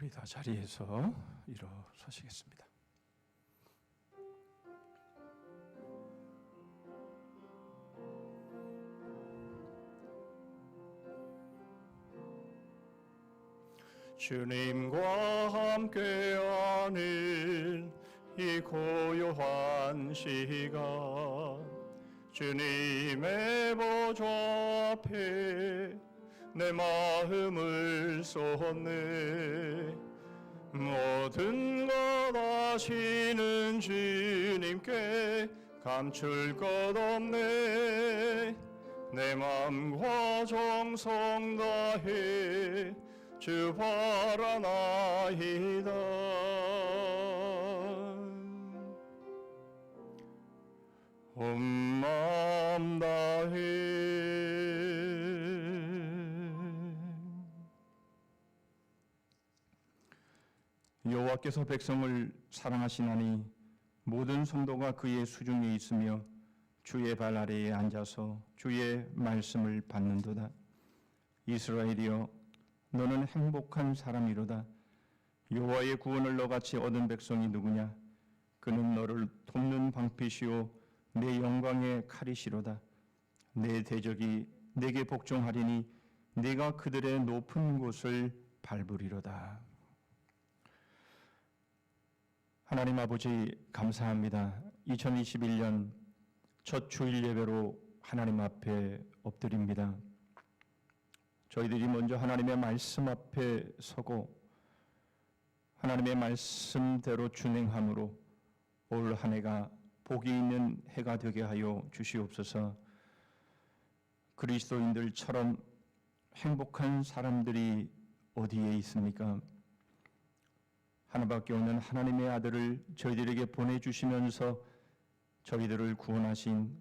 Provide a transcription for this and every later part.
우리 다 자리에서 일어서시겠습니다. 주님과 함께하는 이 고요한 시간, 주님의 보좌 앞에 내 마음을 쏟네. 모든 것 아시는 주님께 감출 것 없네. 내 마음과 정성 다해 주 바라나이다. 온 마음 다해. 여호와께서 백성을 사랑하시나니 모든 성도가 그의 수중에 있으며 주의 발 아래에 앉아서 주의 말씀을 받는도다. 이스라엘이여, 너는 행복한 사람이로다. 여호와의 구원을 너같이 얻은 백성이 누구냐? 그는 너를 돕는 방패시오 내 영광의 칼이시로다. 내 대적이 내게 복종하리니 네가 그들의 높은 곳을 밟으리로다. 하나님 아버지, 감사합니다. 2021년 첫 주일 예배로 하나님 앞에 엎드립니다. 저희들이 먼저 하나님의 말씀 앞에 서고 하나님의 말씀대로 준행함으로 올 한 해가 복이 있는 해가 되게 하여 주시옵소서. 그리스도인들처럼 행복한 사람들이 어디에 있습니까? 하나밖에 없는 하나님의 아들을 저희들에게 보내주시면서 저희들을 구원하신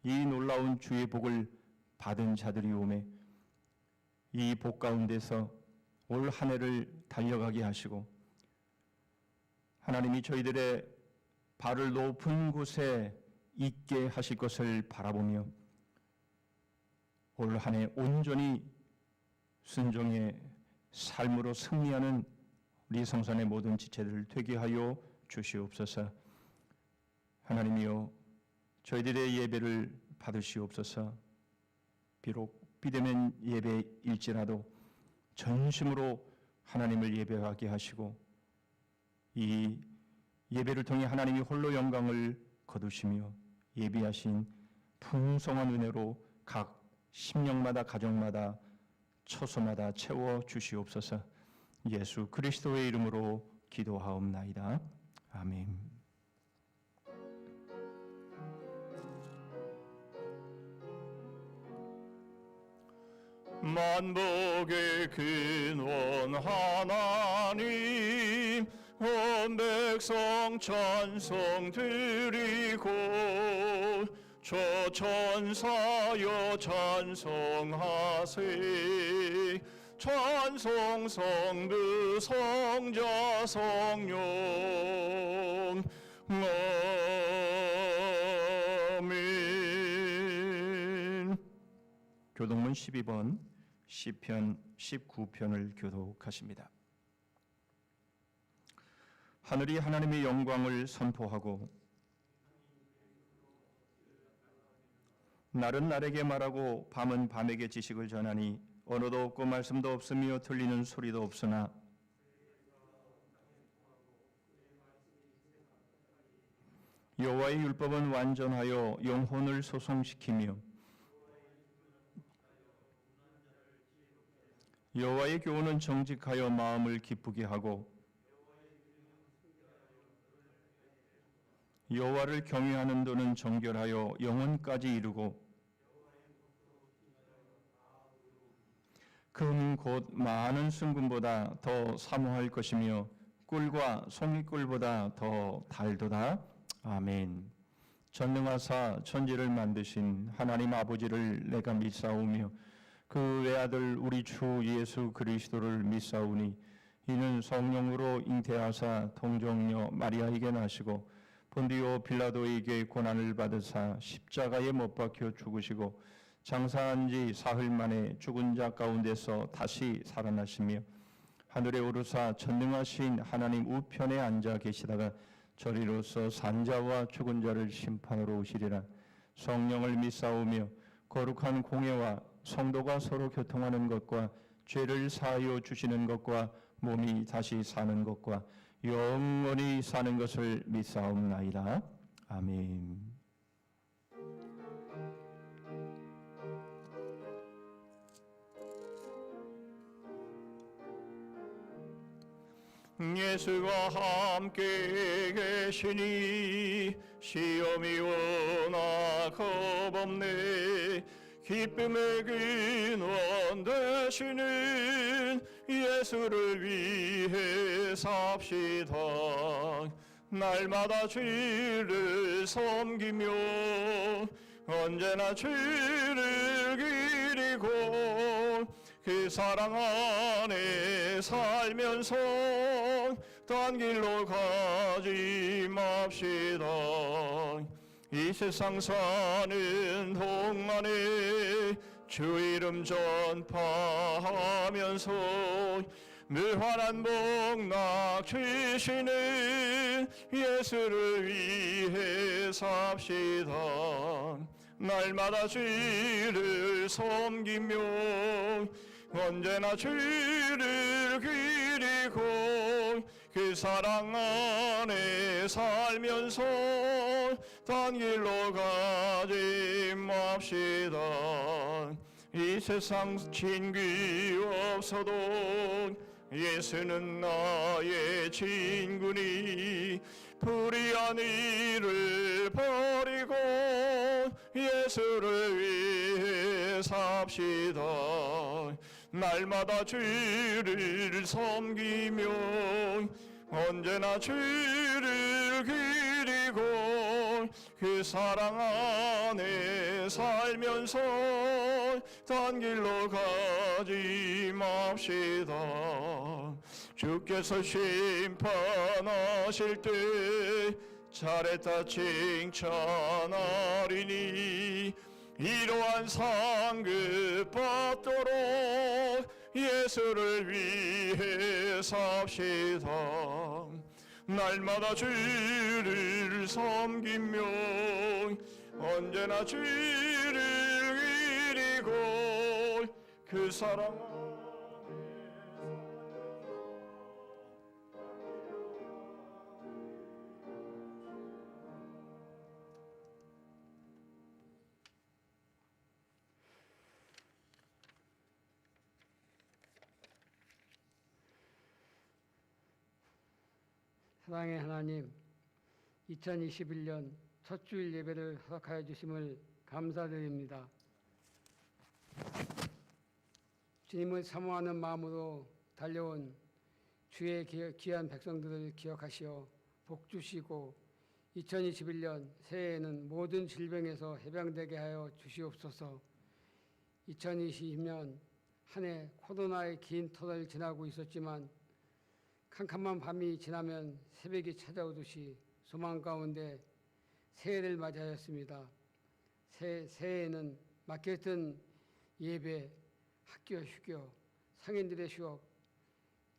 이 놀라운 주의 복을 받은 자들이 오매 이 복 가운데서 올 한 해를 달려가게 하시고 하나님이 저희들의 발을 높은 곳에 있게 하실 것을 바라보며 올 한 해 온전히 순종의 삶으로 승리하는 우리 성산의 모든 지체들을 되게 하여 주시옵소서. 하나님이여, 저희들의 예배를 받으시옵소서. 비록 비대면 예배일지라도 전심으로 하나님을 예배하게 하시고 이 예배를 통해 하나님이 홀로 영광을 거두시며 예비하신 풍성한 은혜로 각 심령마다 가정마다 처소마다 채워 주시옵소서. 예수 그리스도의 이름으로 기도하옵나이다. 아멘. 만복의 근원 하나님, 온 백성 찬송 드리고 저 천사여 찬송하세. 찬송 성부 성자 성령. 아멘. 교독문 12번 시편 19편을 교독하십니다. 하늘이 하나님의 영광을 선포하고 날은 날에게 말하고 밤은 밤에게 지식을 전하니 언어도 없고 말씀도 없으며 들리는 소리도 없으나 여호와의 율법은 완전하여 영혼을 소성시키며 여호와의 교훈은 정직하여 마음을 기쁘게 하고 여호와를 경외하는 도는 정결하여 영혼까지 이루고 금 곧 많은 순금보다 더 사모할 것이며 꿀과 송이꿀보다 더 달도다. 아멘. 전능하사 천지를 만드신 하나님 아버지를 내가 믿사오며 그 외아들 우리 주 예수 그리스도를 믿사오니 이는 성령으로 잉태하사 동정녀 마리아에게 나시고 본디오 빌라도에게 고난을 받으사 십자가에 못 박혀 죽으시고 장사한 지 사흘 만에 죽은 자 가운데서 다시 살아나시며 하늘에 오르사 전능하신 하나님 우편에 앉아 계시다가 저리로서 산자와 죽은 자를 심판으로 오시리라. 성령을 믿사오며 거룩한 공예와 성도가 서로 교통하는 것과 죄를 사하여 주시는 것과 몸이 다시 사는 것과 영원히 사는 것을 믿사옵나이다. 아멘. 예수가 함께 계시니 시험이 오나 겁없네. 기쁨의 근원 되시는 예수를 위해 삽시다. 날마다 주를 섬기며 언제나 주를 기리고 그 사랑 안에 살면서 딴 길로 가지 맙시다. 이 세상 사는 동안에 주 이름 전파하면서 무한한 복락 주시는 예수를 위해 삽시다. 날마다 주를 섬기며 언제나 주를 기리고 그 사랑 안에 살면서 딴 길로 가지 맙시다. 이 세상 친구 없어도 예수는 나의 친구니 불의한 일을 버리고 예수를 위해 삽시다. 날마다 주를 섬기며 언제나 주를 기리고 그 사랑 안에 살면서 딴 길로 가지 맙시다. 주께서 심판하실 때 잘했다 칭찬하리니 이러한 상급 받도록 예수를 위해 삽시다. 날마다 주를 섬기며 언제나 주를 기리고 그 사랑 사랑의 하나님, 2021년 첫 주일 예배를 허락하여 주심을 감사드립니다. 주님을 사모하는 마음으로 달려온 주의 귀한 백성들을 기억하시어 복 주시고 2021년 새해에는 모든 질병에서 해방되게 하여 주시옵소서. 2020년 한 해 코로나의 긴 터널을 지나고 있었지만 캄캄한 밤이 지나면 새벽이 찾아오듯이 소망 가운데 새해를 맞이하였습니다. 새해에는 막혔던 예배, 학교 휴교, 상인들의 휴업,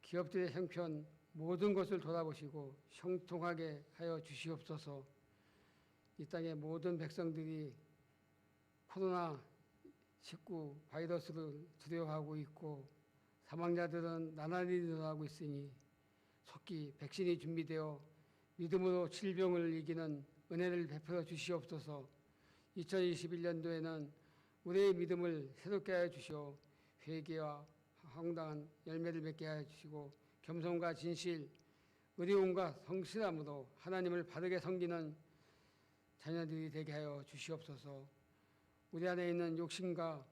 기업들의 형편 모든 것을 돌아보시고 형통하게 하여 주시옵소서. 이 땅의 모든 백성들이 코로나19 바이러스를 두려워하고 있고 사망자들은 나날이 늘어나고 있으니 속히 백신이 준비되어 믿음으로 질병을 이기는 은혜를 베풀어 주시옵소서. 2021년도에는 우리의 믿음을 새롭게 하여 주시어 회개와 황당한 열매를 맺게 하여 주시고 겸손과 진실, 의리움과 성실함으로 하나님을 바르게 섬기는 자녀들이 되게 하여 주시옵소서. 우리 안에 있는 욕심과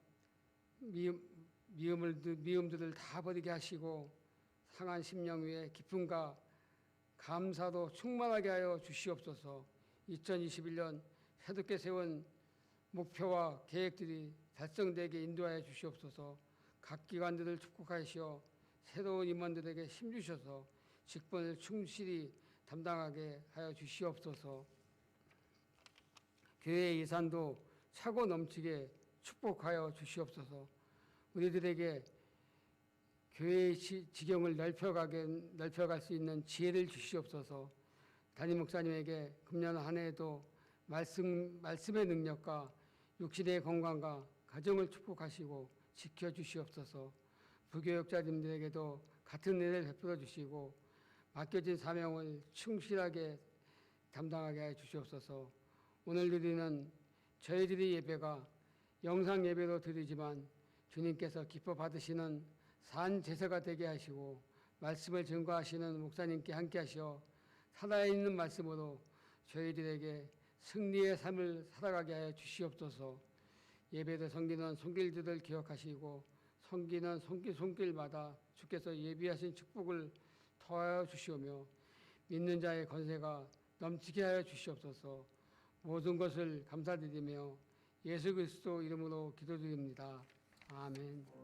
미움들을 다 버리게 하시고 상한 심령 위에 기쁨과 감사도 충만하게 하여 주시옵소서. 2021년 새롭게 세운 목표와 계획들이 달성되게 인도하여 주시옵소서. 각 기관들을 축복하시어 새로운 임원들에게 힘주셔서 직분을 충실히 담당하게 하여 주시옵소서. 교회의 예산도 차고 넘치게 축복하여 주시옵소서. 우리들에게 교회의 지경을 넓혀갈 수 있는 지혜를 주시옵소서. 담임 목사님에게 금년 한 해에도 말씀의 능력과 육신의 건강과 가정을 축복하시고 지켜주시옵소서. 부교육자님들에게도 같은 은혜를 베풀어 주시고 맡겨진 사명을 충실하게 담당하게 해 주시옵소서. 오늘 드리는 저희들의 예배가 영상 예배로 드리지만 주님께서 기뻐 받으시는 산 제사가 되게 하시고 말씀을 증거하시는 목사님께 함께 하시어 살아있는 말씀으로 저희들에게 승리의 삶을 살아가게 하여 주시옵소서. 예배를 섬기는 손길들을 기억하시고 섬기는 손길마다 주께서 예비하신 축복을 더하여 주시오며 믿는 자의 권세가 넘치게 하여 주시옵소서. 모든 것을 감사드리며 예수 그리스도 이름으로 기도드립니다. 아멘.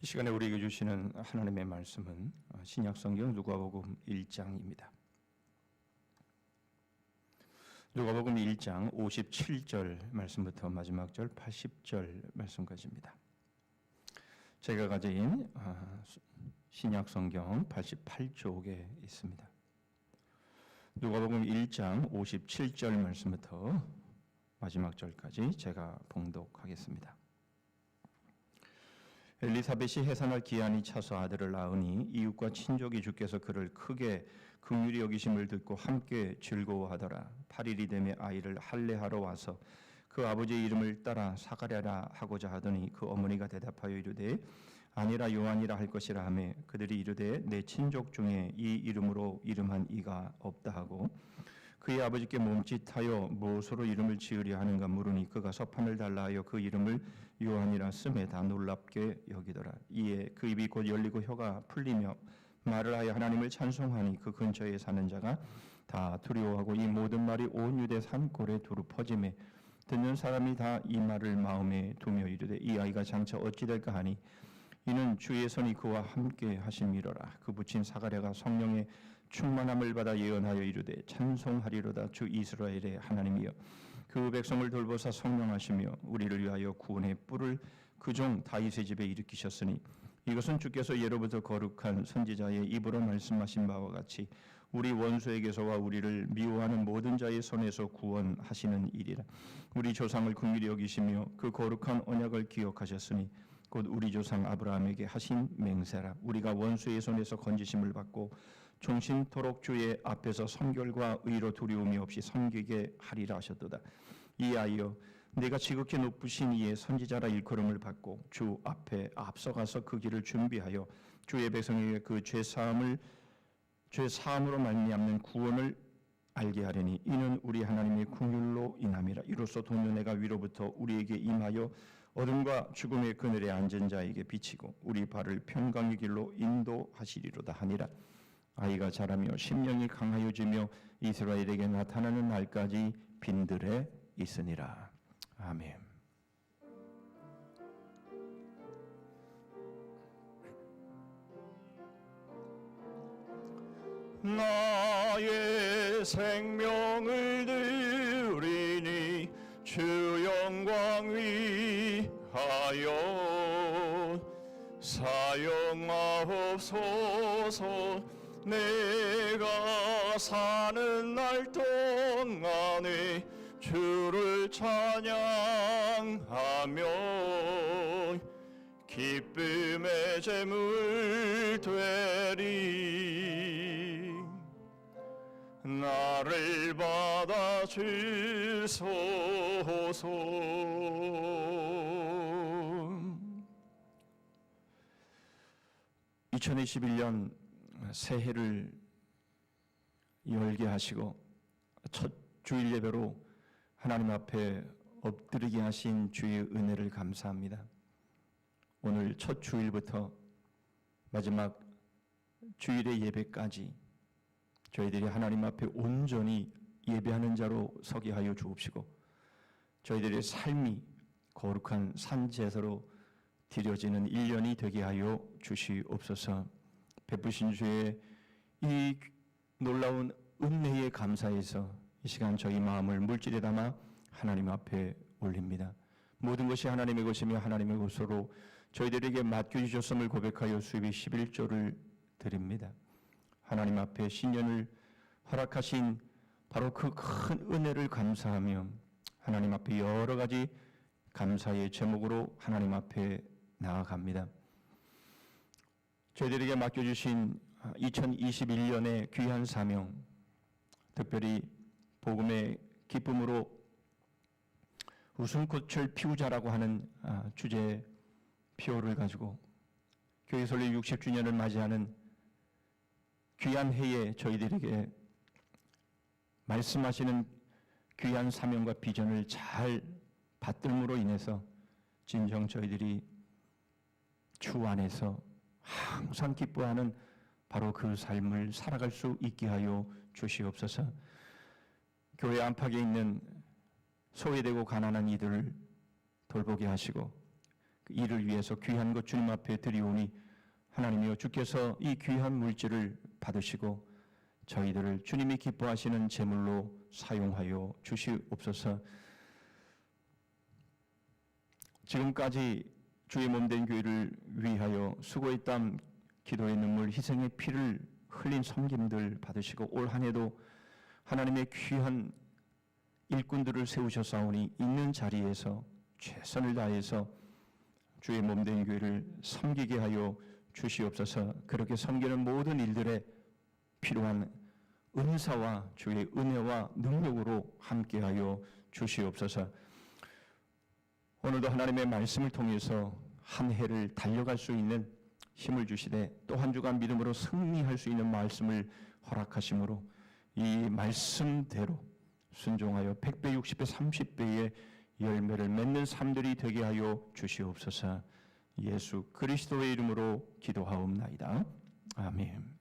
이 시간에 우리에게 주시는 하나님의 말씀은 신약성경 누가복음 1장입니다. 누가복음 1장 57절 말씀부터 마지막 절 80절 말씀까지입니다. 제가 가진 신약성경 88쪽에 있습니다. 누가복음 1장 57절 말씀부터 마지막 절까지 제가 봉독하겠습니다. 엘리사벳이 해산할 기한이 차서 아들을 낳으니 이웃과 친족이 주께서 그를 크게 긍휼히 여기심을 듣고 함께 즐거워하더라. 8일이 되매 아이를 할례하러 와서 그 아버지의 이름을 따라 사가랴라 하고자 하더니 그 어머니가 대답하여 이르되 아니라 요한이라 할 것이라 하매 그들이 이르되 내 친족 중에 이 이름으로 이름한 이가 없다 하고 그의 아버지께 몸짓하여 무엇으로 이름을 지으려 하는가 물으니 그가 서판을 달라 하여 그 이름을 요한이라 쓰매다 놀랍게 여기더라. 이에 그 입이 곧 열리고 혀가 풀리며 말을 하여 하나님을 찬송하니 그 근처에 사는 자가 다 두려워하고 이 모든 말이 온 유대 산골에 두루 퍼지매 듣는 사람이 다 이 말을 마음에 두며 이르되 이 아이가 장차 어찌 될까 하니 이는 주의 손이 그와 함께 하심이로라. 그 부친 사가랴가 성령의 충만함을 받아 예언하여 이르되 찬송하리로다. 주 이스라엘의 하나님이여 그 백성을 돌보사 성령하시며 우리를 위하여 구원의 뿔을 그 종 다윗의 집에 일으키셨으니 이것은 주께서 예로부터 거룩한 선지자의 입으로 말씀하신 바와 같이 우리 원수에게서와 우리를 미워하는 모든 자의 손에서 구원하시는 일이라. 우리 조상을 긍휼히 여기시며 그 거룩한 언약을 기억하셨으니 곧 우리 조상 아브라함에게 하신 맹세라. 우리가 원수의 손에서 건지심을 받고 종신토록 주의 앞에서 성결과 의로 두려움이 없이 섬기게 하리라 하셨도다. 이하여 내가 지극히 높으신 이의 선지자라 일컬음을 받고 주 앞에 앞서가서 그 길을 준비하여 주의 백성에게 그 죄사함으로 말미암는 구원을 알게 하려니 이는 우리 하나님의 긍휼로 인함이라. 이로써 돈년해가 위로부터 우리에게 임하여 어둠과 죽음의 그늘에 앉은 자에게 비치고 우리 발을 평강의 길로 인도하시리로다 하니라. 아이가 자라며 심령이 강하여지며 이스라엘에게 나타나는 날까지 빈들에 있으니라. 아멘. 나의 생명을 드리니 주 영광 위하여 사용하옵소서. 내가 사는 날 동안에 주를 찬양하며 기쁨의 제물 되리. 나를 받아 주소서. 2021년 새해를 열게 하시고 첫 주일 예배로 하나님 앞에 엎드리게 하신 주의 은혜를 감사합니다. 오늘 첫 주일부터 마지막 주일의 예배까지 저희들이 하나님 앞에 온전히 예배하는 자로 서게 하여 주옵시고, 저희들의 삶이 거룩한 산제사로 드려지는 1년이 되게 하여 주시옵소서. 베푸신 주의 이 놀라운 은혜에 감사해서 이 시간 저희 마음을 물질에 담아 하나님 앞에 올립니다. 모든 것이 하나님의 것이며 하나님의 것으로 저희들에게 맡겨주셨음을 고백하여 수입의 11조를 드립니다. 하나님 앞에 신년을 허락하신 바로 그 큰 은혜를 감사하며 하나님 앞에 여러 가지 감사의 제목으로 하나님 앞에 나아갑니다. 저희들에게 맡겨주신 2021년의 귀한 사명, 특별히 복음의 기쁨으로 웃음꽃을 피우자라고 하는 주제 표를 가지고 교회 설립 60주년을 맞이하는 귀한 해에 저희들에게 말씀하시는 귀한 사명과 비전을 잘 받들므로 인해서 진정 저희들이 주 안에서 항상 기뻐하는 바로 그 삶을 살아갈 수 있게 하여 주시옵소서. 교회 안팎에 있는 소외되고 가난한 이들을 돌보게 하시고 그 이를 위해서 귀한 것 주님 앞에 드리오니 하나님이여 주께서 이 귀한 물질을 받으시고 저희들을 주님이 기뻐하시는 제물로 사용하여 주시옵소서. 지금까지 주의 몸된 교회를 위하여 수고의 땀, 기도의 눈물, 희생의 피를 흘린 섬김들 받으시고 올 한 해도 하나님의 귀한 일꾼들을 세우셨사오니 있는 자리에서 최선을 다해서 주의 몸된 교회를 섬기게 하여 주시옵소서. 그렇게 섬기는 모든 일들에 필요한 은사와 주의 은혜와 능력으로 함께하여 주시옵소서. 오늘도 하나님의 말씀을 통해서 한 해를 달려갈 수 있는 힘을 주시되 또 한 주간 믿음으로 승리할 수 있는 말씀을 허락하심으로 이 말씀대로 순종하여 100배, 60배, 30배의 열매를 맺는 삶들이 되게 하여 주시옵소서. 예수 그리스도의 이름으로 기도하옵나이다. 아멘.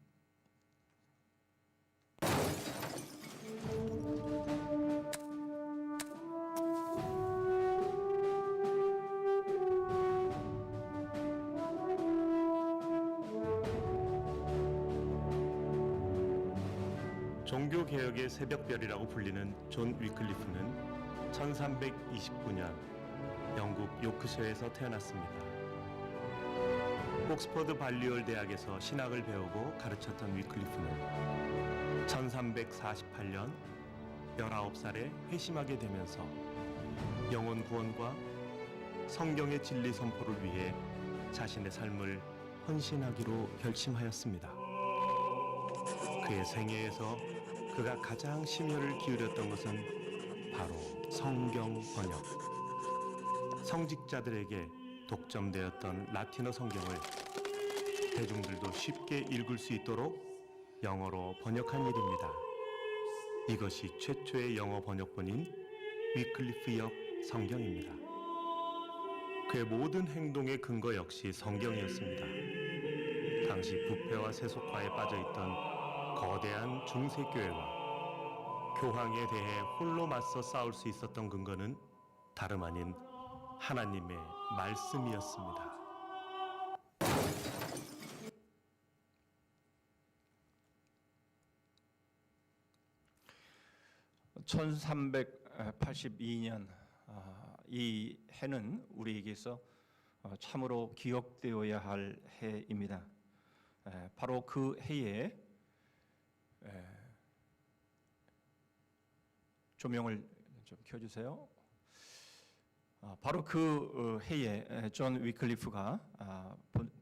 종교개혁의 새벽별이라고 불리는 존 위클리프는 1329년 영국 요크셔에서 태어났습니다. 옥스퍼드 발리올 대학에서 신학을 배우고 가르쳤던 위클리프는 1348년 19살에 회심하게 되면서 영혼 구원과 성경의 진리 선포를 위해 자신의 삶을 헌신하기로 결심하였습니다. 그의 생애에서 그가 가장 심혈을 기울였던 것은 바로 성경 번역. 성직자들에게 독점되었던 라틴어 성경을 대중들도 쉽게 읽을 수 있도록 영어로 번역한 일입니다. 이것이 최초의 영어 번역본인 위클리프역 성경입니다. 그의 모든 행동의 근거 역시 성경이었습니다. 당시 부패와 세속화에 빠져있던 거대한 중세교회와 교황에 대해 홀로 맞서 싸울 수 있었던 근거는 다름 아닌 하나님의 말씀이었습니다. (1382년) 이 해는 우리에게서 참으로 기억되어야 할 해입니다. 바로 그 해에 조명을 좀 켜주세요. 바로 그 해에 존 위클리프가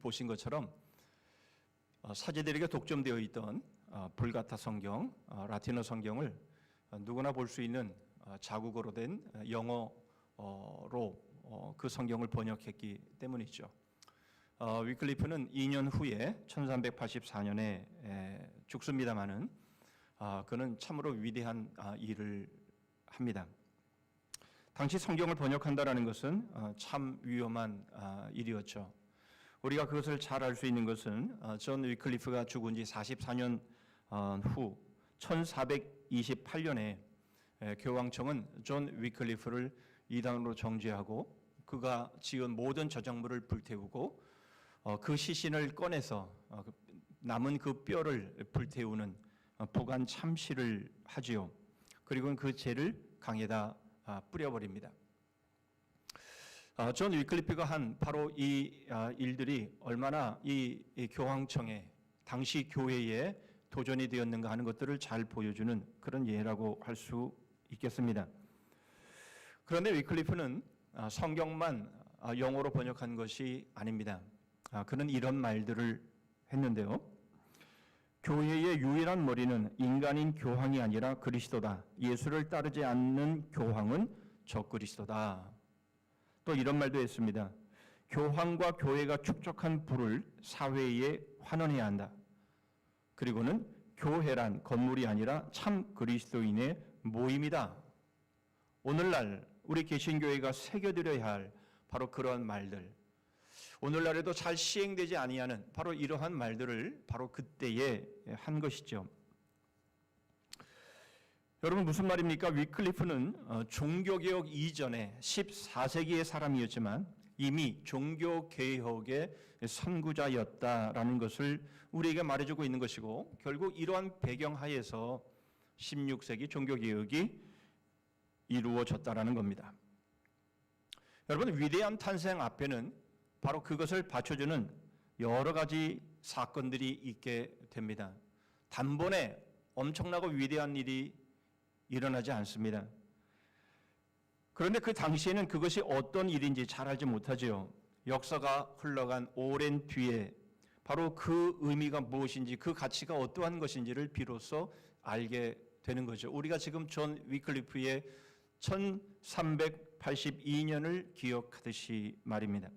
보신 것처럼 사제들에게 독점되어 있던 불가타 성경, 라틴어 성경을 누구나 볼 수 있는 자국어로 된 영어로 그 성경을 번역했기 때문이죠. 위클리프는 2년 후에 1384년에 죽습니다마는 그는 참으로 위대한 일을 합니다. 당시 성경을 번역한다라는 것은 참 위험한 일이었죠. 우리가 그것을 잘 알 수 있는 것은 존 위클리프가 죽은 지 44년 후 1428년에 교황청은 존 위클리프를 이단으로 정죄하고 그가 지은 모든 저작물을 불태우고 그 시신을 꺼내서 남은 그 뼈를 불태우는 부관 참시를 하지요. 그리고 그 죄를 강에다 뿌려버립니다. 존 위클리프가 한 바로 이 일들이 얼마나 이 교황청에 당시 교회에 도전이 되었는가 하는 것들을 잘 보여주는 그런 예라고 할 수 있겠습니다. 그런데 위클리프는 성경만 영어로 번역한 것이 아닙니다. 그는 이런 말들을 했는데요. 교회의 유일한 머리는 인간인 교황이 아니라 그리스도다. 예수를 따르지 않는 교황은 적그리스도다. 또 이런 말도 했습니다. 교황과 교회가 축적한 부를 사회에 환원해야 한다. 그리고는 교회란 건물이 아니라 참 그리스도인의 모임이다. 오늘날 우리 개신교회가 새겨드려야 할 바로 그러한 말들, 오늘날에도 잘 시행되지 아니하는 바로 이러한 말들을 바로 그때에 한 것이죠. 여러분 무슨 말입니까? 위클리프는 종교개혁 이전에 14세기의 사람이었지만 이미 종교개혁의 선구자였다라는 것을 우리에게 말해주고 있는 것이고 결국 이러한 배경하에서 16세기 종교개혁이 이루어졌다라는 겁니다. 여러분 위대한 탄생 앞에는 바로 그것을 받쳐주는 여러 가지 사건들이 있게 됩니다. 단번에 엄청나고 위대한 일이 일어나지 않습니다. 그런데 그 당시에는 그것이 어떤 일인지 잘 알지 못하지요. 역사가 흘러간 오랜 뒤에 바로 그 의미가 무엇인지 그 가치가 어떠한 것인지를 비로소 알게 되는 거죠. 우리가 지금 존 위클리프의 1382년을 기억하듯이 말입니다.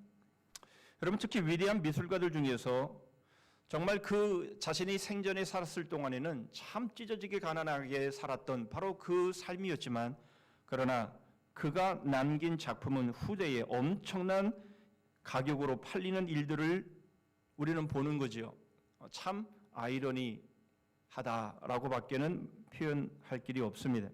여러분 특히 위대한 미술가들 중에서 정말 그 자신이 생전에 살았을 동안에는 참 찢어지게 가난하게 살았던 바로 그 삶이었지만 그러나 그가 남긴 작품은 후대에 엄청난 가격으로 팔리는 일들을 우리는 보는 거지요. 참 아이러니하다라고 밖에는 표현할 길이 없습니다.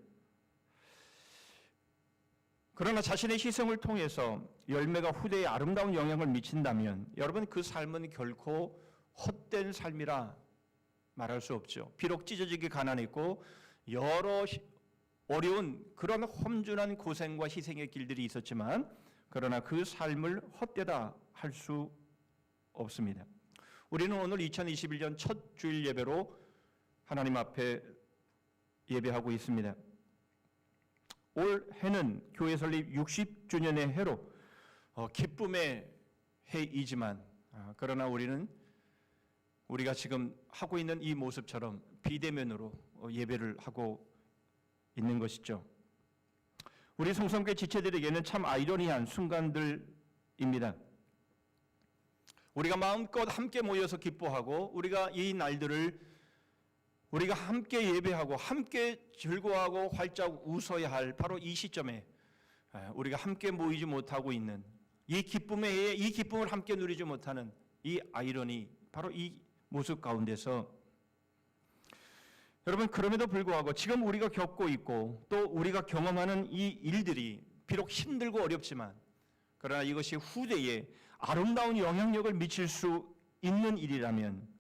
그러나 자신의 희생을 통해서 열매가 후대에 아름다운 영향을 미친다면 여러분 그 삶은 결코 헛된 삶이라 말할 수 없죠. 비록 찢어지게 가난했고 여러 어려운 그런 험준한 고생과 희생의 길들이 있었지만 그러나 그 삶을 헛되다 할 수 없습니다. 우리는 오늘 2021년 첫 주일 예배로 하나님 앞에 예배하고 있습니다. 올 해는 교회 설립 60주년의 해로 기쁨의 해이지만 그러나 우리가 지금 하고 있는 이 모습처럼 비대면으로 예배를 하고 있는 것이죠. 우리 성성교회 지체들에게는 참 아이러니한 순간들입니다. 우리가 마음껏 함께 모여서 기뻐하고 우리가 이 날들을 우리가 함께 예배하고 함께 즐거워하고 활짝 웃어야 할 바로 이 시점에 우리가 함께 모이지 못하고 있는 이 기쁨의 해에 이 기쁨을 함께 누리지 못하는 이 아이러니 바로 이 모습 가운데서 여러분 그럼에도 불구하고 지금 우리가 겪고 있고 또 우리가 경험하는 이 일들이 비록 힘들고 어렵지만 그러나 이것이 후대에 아름다운 영향력을 미칠 수 있는 일이라면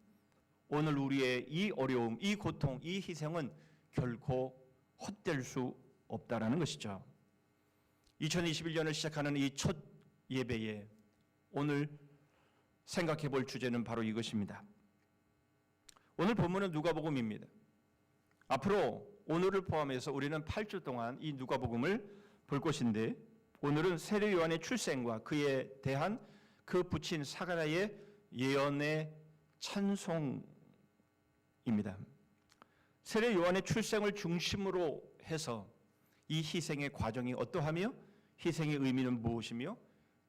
오늘 우리의 이 어려움, 이 고통, 이 희생은 결코 헛될 수 없다라는 것이죠. 2021년을 시작하는 이 첫 예배에 오늘 생각해 볼 주제는 바로 이것입니다. 오늘 본문은 누가복음입니다. 앞으로 오늘을 포함해서 우리는 8주 동안 이 누가복음을 볼 것인데 오늘은 세례 요한의 출생과 그에 대한 그 붙인 사가랴의 예언의 찬송입니다. 세례 요한의 출생을 중심으로 해서 이 희생의 과정이 어떠하며 희생의 의미는 무엇이며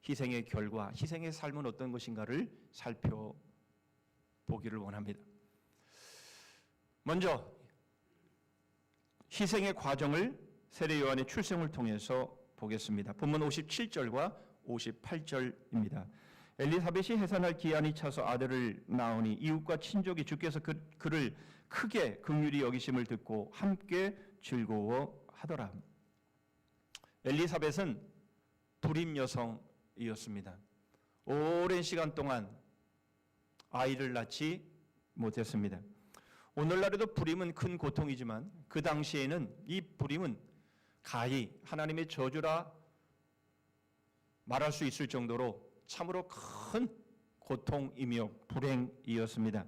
희생의 결과, 희생의 삶은 어떤 것인가를 살펴보기를 원합니다. 먼저 희생의 과정을 세례 요한의 출생을 통해서 보겠습니다. 본문 57절과 58절입니다. 엘리사벳이 해산할 기한이 차서 아들을 낳으니 이웃과 친족이 주께서 그를 크게 긍휼히 여기심을 듣고 함께 즐거워하더라. 엘리사벳은 불임 여성이었습니다. 오랜 시간 동안 아이를 낳지 못했습니다. 오늘날에도 불임은 큰 고통이지만 그 당시에는 이 불임은 가히 하나님의 저주라 말할 수 있을 정도로 참으로 큰 고통이며 불행이었습니다.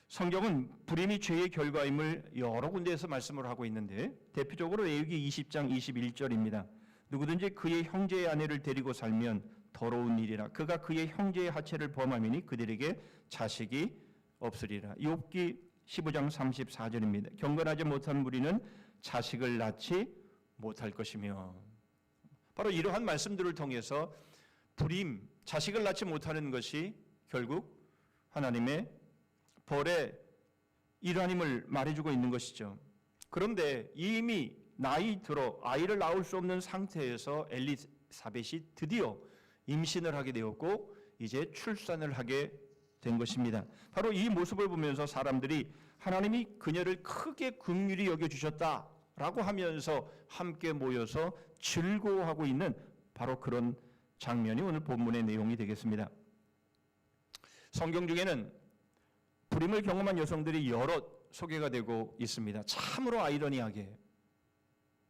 성경은 불임이 죄의 결과임을 여러 군데에서 말씀을 하고 있는데 대표적으로 레위기 20장 21절입니다. 누구든지 그의 형제의 아내를 데리고 살면 더러운 일이라. 그가 그의 형제의 하체를 범하면 그들에게 자식이 없으리라. 욥기 15장 34절입니다. 경건하지 못한 무리는 자식을 낳지 못할 것이며. 바로 이러한 말씀들을 통해서 불임, 자식을 낳지 못하는 것이 결국 하나님의 벌의 일환임을 말해주고 있는 것이죠. 그런데 이미 나이 들어 아이를 낳을 수 없는 상태에서 엘리사벳이 드디어 임신을 하게 되었고 이제 출산을 하게 된 것입니다. 바로 이 모습을 보면서 사람들이 하나님이 그녀를 크게 긍휼히 여겨주셨다라고 하면서 함께 모여서 즐거워하고 있는 바로 그런 장면이 오늘 본문의 내용이 되겠습니다. 성경 중에는 불임을 경험한 여성들이 여럿 소개가 되고 있습니다. 참으로 아이러니하게,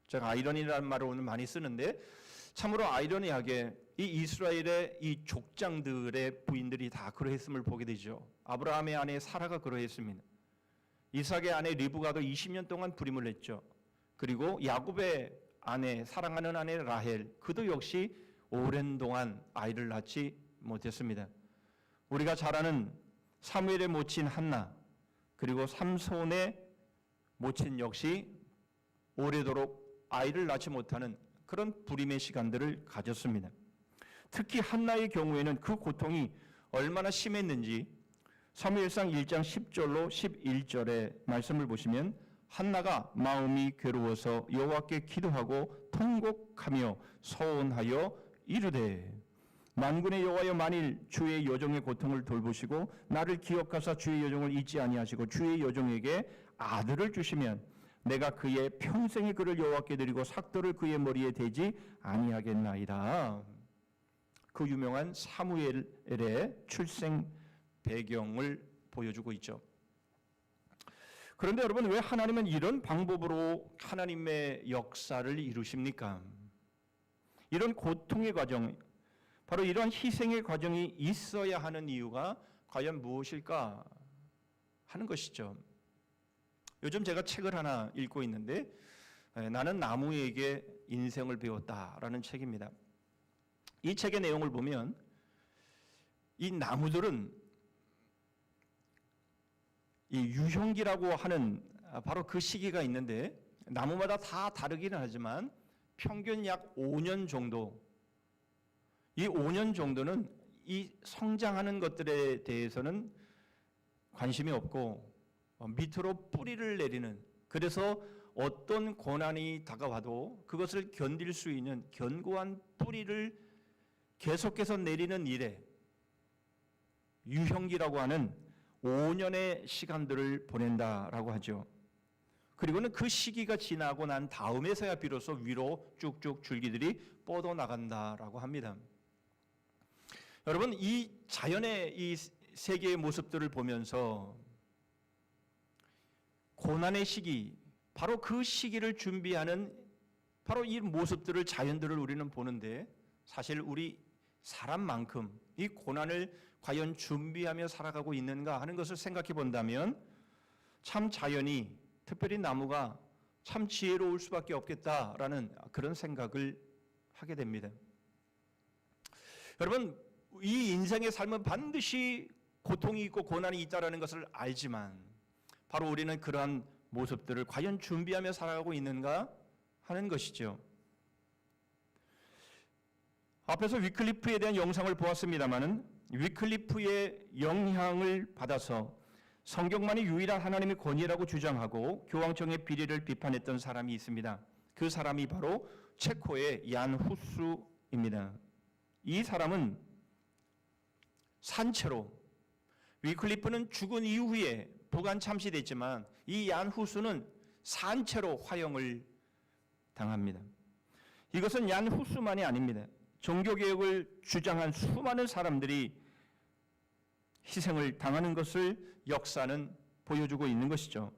제가 아이러니라는 말을 오늘 많이 쓰는데 참으로 아이러니하게 이 이스라엘의 이 족장들의 부인들이 다 그러했음을 보게 되죠. 아브라함의 아내 사라가 그러했습니다. 이삭의 아내 리브가도 20년 동안 불임을 했죠. 그리고 야곱의 아내, 사랑하는 아내 라헬, 그도 역시 오랜 동안 아이를 낳지 못했습니다. 우리가 잘 아는 사무엘의 모친 한나, 그리고 삼손의 모친 역시 오래도록 아이를 낳지 못하는 그런 불임의 시간들을 가졌습니다. 특히 한나의 경우에는 그 고통이 얼마나 심했는지 사무엘상 1장 10절로 11절의 말씀을 보시면 한나가 마음이 괴로워서 여호와께 기도하고 통곡하며 서원하여 이르되 만군의 여호와여, 만일 주의 여종의 고통을 돌보시고 나를 기억하사 주의 여종을 잊지 아니하시고 주의 여종에게 아들을 주시면 내가 그의 평생의 그를 여호와께 드리고 삭도를 그의 머리에 대지 아니하겠나이다. 그 유명한 사무엘의 출생 배경을 보여주고 있죠. 그런데 여러분, 왜 하나님은 이런 방법으로 하나님의 역사를 이루십니까? 이런 고통의 과정, 바로 이러한 희생의 과정이 있어야 하는 이유가 과연 무엇일까 하는 것이죠. 요즘 제가 책을 하나 읽고 있는데 나는 나무에게 인생을 배웠다라는 책입니다. 이 책의 내용을 보면 이 나무들은 이 유형기라고 하는 바로 그 시기가 있는데 나무마다 다 다르기는 하지만 평균 약 5년 정도, 이 5년 정도는 이 성장하는 것들에 대해서는 관심이 없고 밑으로 뿌리를 내리는, 그래서 어떤 고난이 다가와도 그것을 견딜 수 있는 견고한 뿌리를 계속해서 내리는 일에 유형기라고 하는 5년의 시간들을 보낸다라고 하죠. 그리고는 그 시기가 지나고 난 다음에서야 비로소 위로 쭉쭉 줄기들이 뻗어나간다라고 합니다. 여러분, 이 자연의 이 세계의 모습들을 보면서 고난의 시기, 바로 그 시기를 준비하는 바로 이 모습들을, 자연들을 우리는 보는데 사실 우리 사람만큼 이 고난을 과연 준비하며 살아가고 있는가 하는 것을 생각해 본다면 참 자연이, 특별히 나무가 참 지혜로울 수밖에 없겠다라는 그런 생각을 하게 됩니다. 여러분, 이 인생의 삶은 반드시 고통이 있고 고난이 있다라는 것을 알지만 바로 우리는 그러한 모습들을 과연 준비하며 살아가고 있는가 하는 것이죠. 앞에서 위클리프에 대한 영상을 보았습니다마는 위클리프의 영향을 받아서 성경만이 유일한 하나님의 권위라고 주장하고 교황청의 비리를 비판했던 사람이 있습니다. 그 사람이 바로 체코의 얀 후스입니다. 이 사람은 산채로, 위클리프는 죽은 이후에 부관 참시됐지만 이 얀 후스는 산채로 화형을 당합니다. 이것은 얀 후스만이 아닙니다. 종교개혁을 주장한 수많은 사람들이 희생을 당하는 것을 역사는 보여주고 있는 것이죠.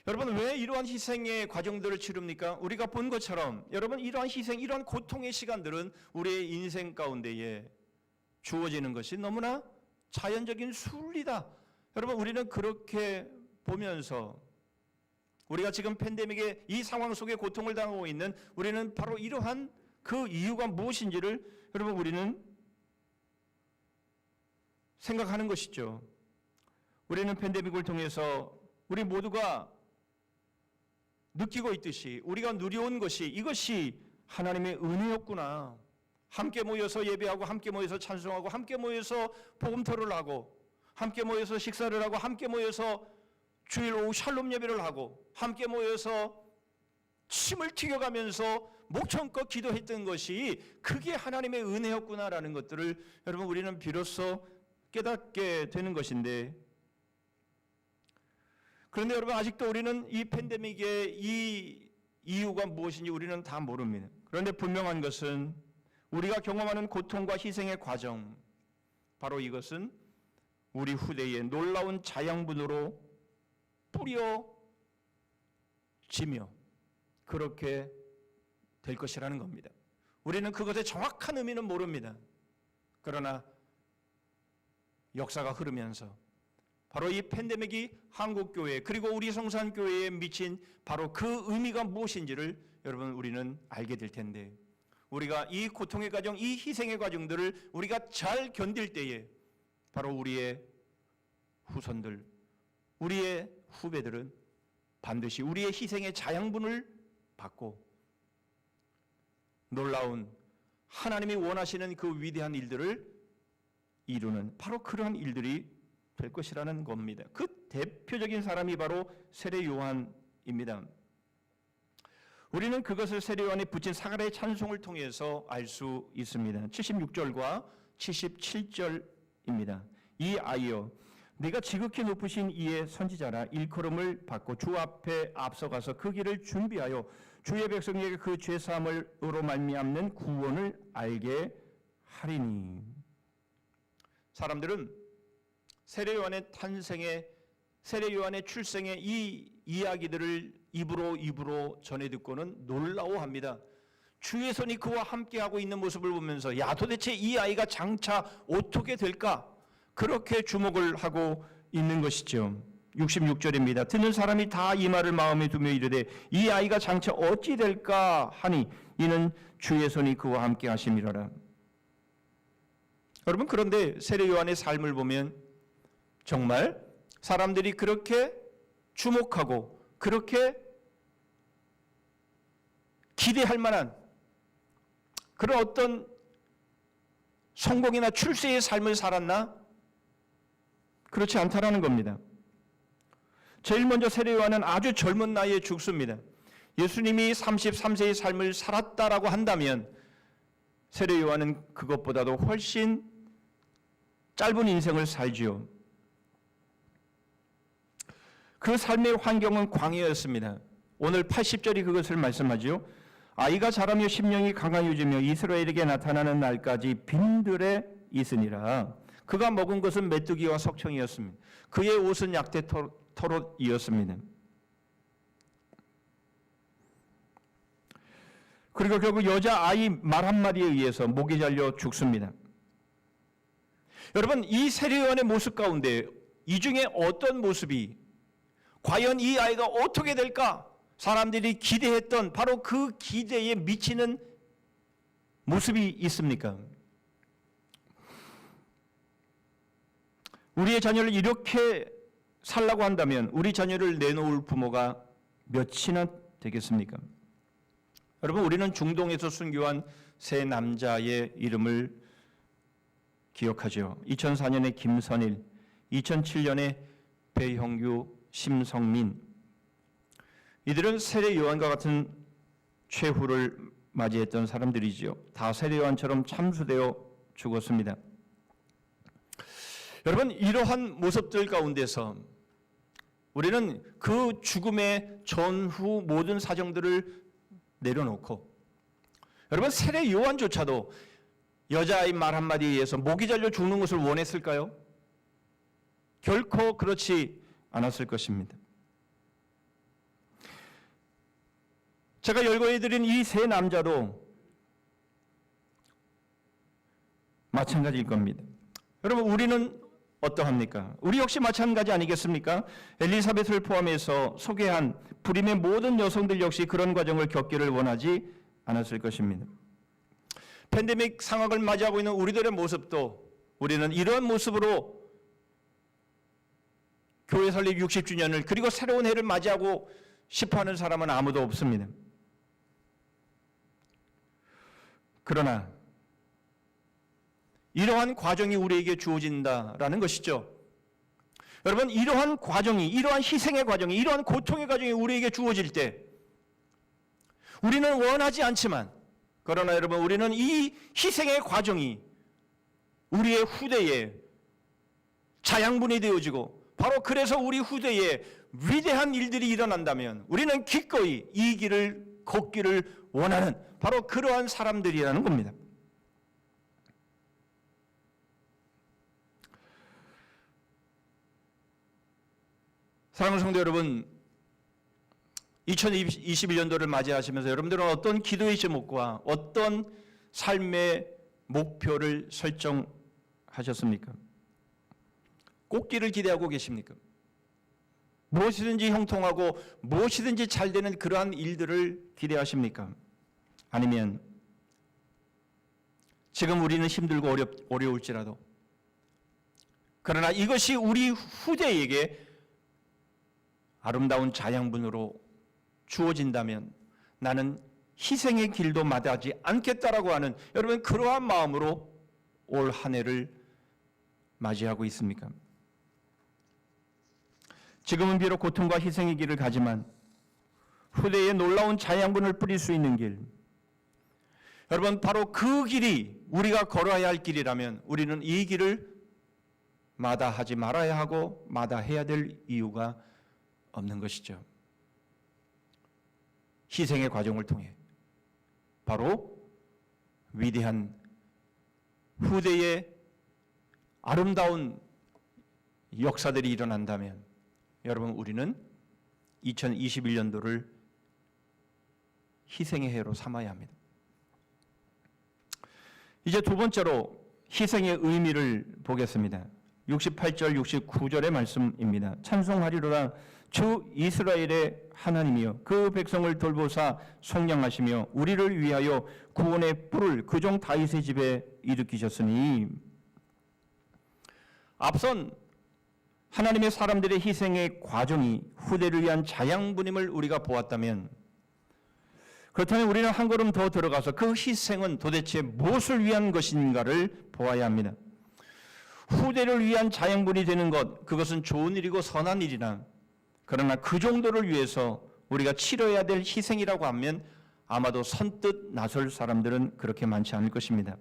여러분, 왜 이러한 희생의 과정들을 치릅니까? 우리가 본 것처럼 여러분, 이러한 희생, 이러한 고통의 시간들은 우리의 인생 가운데에 주어지는 것이 너무나 자연적인 순리다. 여러분, 우리는 그렇게 보면서 우리가 지금 팬데믹의 이 상황 속에 고통을 당하고 있는 우리는 바로 이러한 그 이유가 무엇인지를 여러분 우리는 생각하는 것이죠. 우리는 팬데믹을 통해서 우리 모두가 느끼고 있듯이 우리가 누려온 것이 이것이 하나님의 은혜였구나. 함께 모여서 예배하고 함께 모여서 찬송하고 함께 모여서 복음토론을 하고 함께 모여서 식사를 하고 함께 모여서 주일 오후 샬롬 예배를 하고 함께 모여서 침을 튀겨가면서 목청껏 기도했던 것이 그게 하나님의 은혜였구나라는 것들을 여러분 우리는 비로소 깨닫게 되는 것인데, 그런데 여러분 아직도 우리는 이 팬데믹의 이 이유가 무엇인지 우리는 다 모릅니다. 그런데 분명한 것은 우리가 경험하는 고통과 희생의 과정, 바로 이것은 우리 후대에 놀라운 자양분으로 뿌려지며 그렇게 될 것이라는 겁니다. 우리는 그것의 정확한 의미는 모릅니다. 그러나 역사가 흐르면서 바로 이 팬데믹이 한국교회 그리고 우리 성산교회에 미친 바로 그 의미가 무엇인지를 여러분 우리는 알게 될 텐데, 우리가 이 고통의 과정, 이 희생의 과정들을 우리가 잘 견딜 때에 바로 우리의 후손들, 우리의 후배들은 반드시 우리의 희생의 자양분을 받고 놀라운 하나님이 원하시는 그 위대한 일들을 이루는 바로 그러한 일들이 될 것이라는 겁니다. 그 대표적인 사람이 바로 세례 요한입니다. 우리는 그것을 세례 요한에 붙인 사가랴의 찬송을 통해서 알 수 있습니다. 76절과 77절입니다. 이 아이여, 네가 지극히 높으신 이의 선지자라. 일컬음을 받고 주 앞에 앞서가서 그 길을 준비하여 주의 백성에게 그 죄사함으로 말미암는 구원을 알게 하리니. 사람들은 세례 요한의 탄생의, 세례 요한의 출생의 이 이야기들을 입으로 전해 듣고는 놀라워합니다. 주의 손이 그와 함께하고 있는 모습을 보면서 야, 도대체 이 아이가 장차 어떻게 될까? 그렇게 주목을 하고 있는 것이죠. 66절입니다. 듣는 사람이 다 이 말을 마음에 두며 이르되 이 아이가 장차 어찌 될까 하니 이는 주의 손이 그와 함께 하심이로라. 여러분, 그런데 세례 요한의 삶을 보면 정말 사람들이 그렇게 주목하고 그렇게 기대할 만한 그런 어떤 성공이나 출세의 삶을 살았나? 그렇지 않다라는 겁니다. 제일 먼저 세례 요한은 아주 젊은 나이에 죽습니다. 예수님이 33세의 삶을 살았다라고 한다면 세례 요한은 그것보다도 훨씬 짧은 인생을 살지요. 그 삶의 환경은 광야였습니다. 오늘 80절이 그것을 말씀하지요. 아이가 자라며 심령이 강하여지며 이스라엘에게 나타나는 날까지 빈들에 있으니라. 그가 먹은 것은 메뚜기와 석청이었습니다. 그의 옷은 약대 털옷이었습니다. 그리고 결국 여자아이 말 한마디에 의해서 목이 잘려 죽습니다. 여러분, 이 세례 요한의 모습 가운데 이 중에 어떤 모습이 과연 이 아이가 어떻게 될까? 사람들이 기대했던 바로 그 기대에 미치는 모습이 있습니까? 우리의 자녀를 이렇게 살라고 한다면 우리 자녀를 내놓을 부모가 몇이나 되겠습니까? 여러분, 우리는 중동에서 순교한 세 남자의 이름을 기억하죠. 2004년에 김선일, 2007년에 배형규, 심성민, 이들은 세례 요한과 같은 최후를 맞이했던 사람들이지요. 다 세례 요한처럼 참수되어 죽었습니다. 여러분, 이러한 모습들 가운데서 우리는 그 죽음의 전후 모든 사정들을 내려놓고, 여러분, 세례 요한조차도 여자아이 말 한마디에 의해서 목이 잘려 죽는 것을 원했을까요? 결코 그렇지 않았을 것입니다. 제가 열거해드린 이 세 남자도 마찬가지일 겁니다. 여러분, 우리는 어떠합니까? 우리 역시 마찬가지 아니겠습니까? 엘리사벳을 포함해서 소개한 불임의 모든 여성들 역시 그런 과정을 겪기를 원하지 않았을 것입니다. 팬데믹 상황을 맞이하고 있는 우리들의 모습도 우리는 이러한 모습으로 교회 설립 60주년을 그리고 새로운 해를 맞이하고 싶어하는 사람은 아무도 없습니다. 그러나 이러한 과정이 우리에게 주어진다라는 것이죠. 여러분, 이러한 과정이, 이러한 희생의 과정이, 이러한 고통의 과정이 우리에게 주어질 때 우리는 원하지 않지만, 그러나 여러분, 우리는 이 희생의 과정이 우리의 후대에 자양분이 되어지고, 바로 그래서 우리 후대에 위대한 일들이 일어난다면 우리는 기꺼이 이 길을 걷기를 원하는 바로 그러한 사람들이라는 겁니다. 사랑하는 성도 여러분, 2021년도를 맞이하시면서 여러분들은 어떤 기도의 제목과 어떤 삶의 목표를 설정하셨습니까? 꽃길을 기대하고 계십니까? 무엇이든지 형통하고 무엇이든지 잘 되는 그러한 일들을 기대하십니까? 아니면 지금 우리는 힘들고 어려울지라도, 그러나 이것이 우리 후대에게 아름다운 자양분으로 주어진다면 나는 희생의 길도 마다하지 않겠다라고 하는, 여러분, 그러한 마음으로 올 한 해를 맞이하고 있습니까? 지금은 비록 고통과 희생의 길을 가지만 후대에 놀라운 자양분을 뿌릴 수 있는 길, 여러분, 바로 그 길이 우리가 걸어야 할 길이라면 우리는 이 길을 마다하지 말아야 하고 마다해야 될 이유가 없는 것이죠. 희생의 과정을 통해 바로 위대한 후대의 아름다운 역사들이 일어난다면 여러분, 우리는 2021년도를 희생의 해로 삼아야 합니다. 이제 두 번째로 희생의 의미를 보겠습니다. 68절, 69절의 말씀입니다. 찬송하리로라 주 이스라엘의 하나님이여 그 백성을 돌보사 속량하시며 우리를 위하여 구원의 뿔을 그 종 다윗의 집에 일으키셨으니, 앞선 하나님의 사람들의 희생의 과정이 후대를 위한 자양분임을 우리가 보았다면, 그렇다면 우리는 한 걸음 더 들어가서 그 희생은 도대체 무엇을 위한 것인가를 보아야 합니다. 후대를 위한 자양분이 되는 것, 그것은 좋은 일이고 선한 일이나, 그러나 그 정도를 위해서 우리가 치러야 될 희생이라고 하면 아마도 선뜻 나설 사람들은 그렇게 많지 않을 것입니다.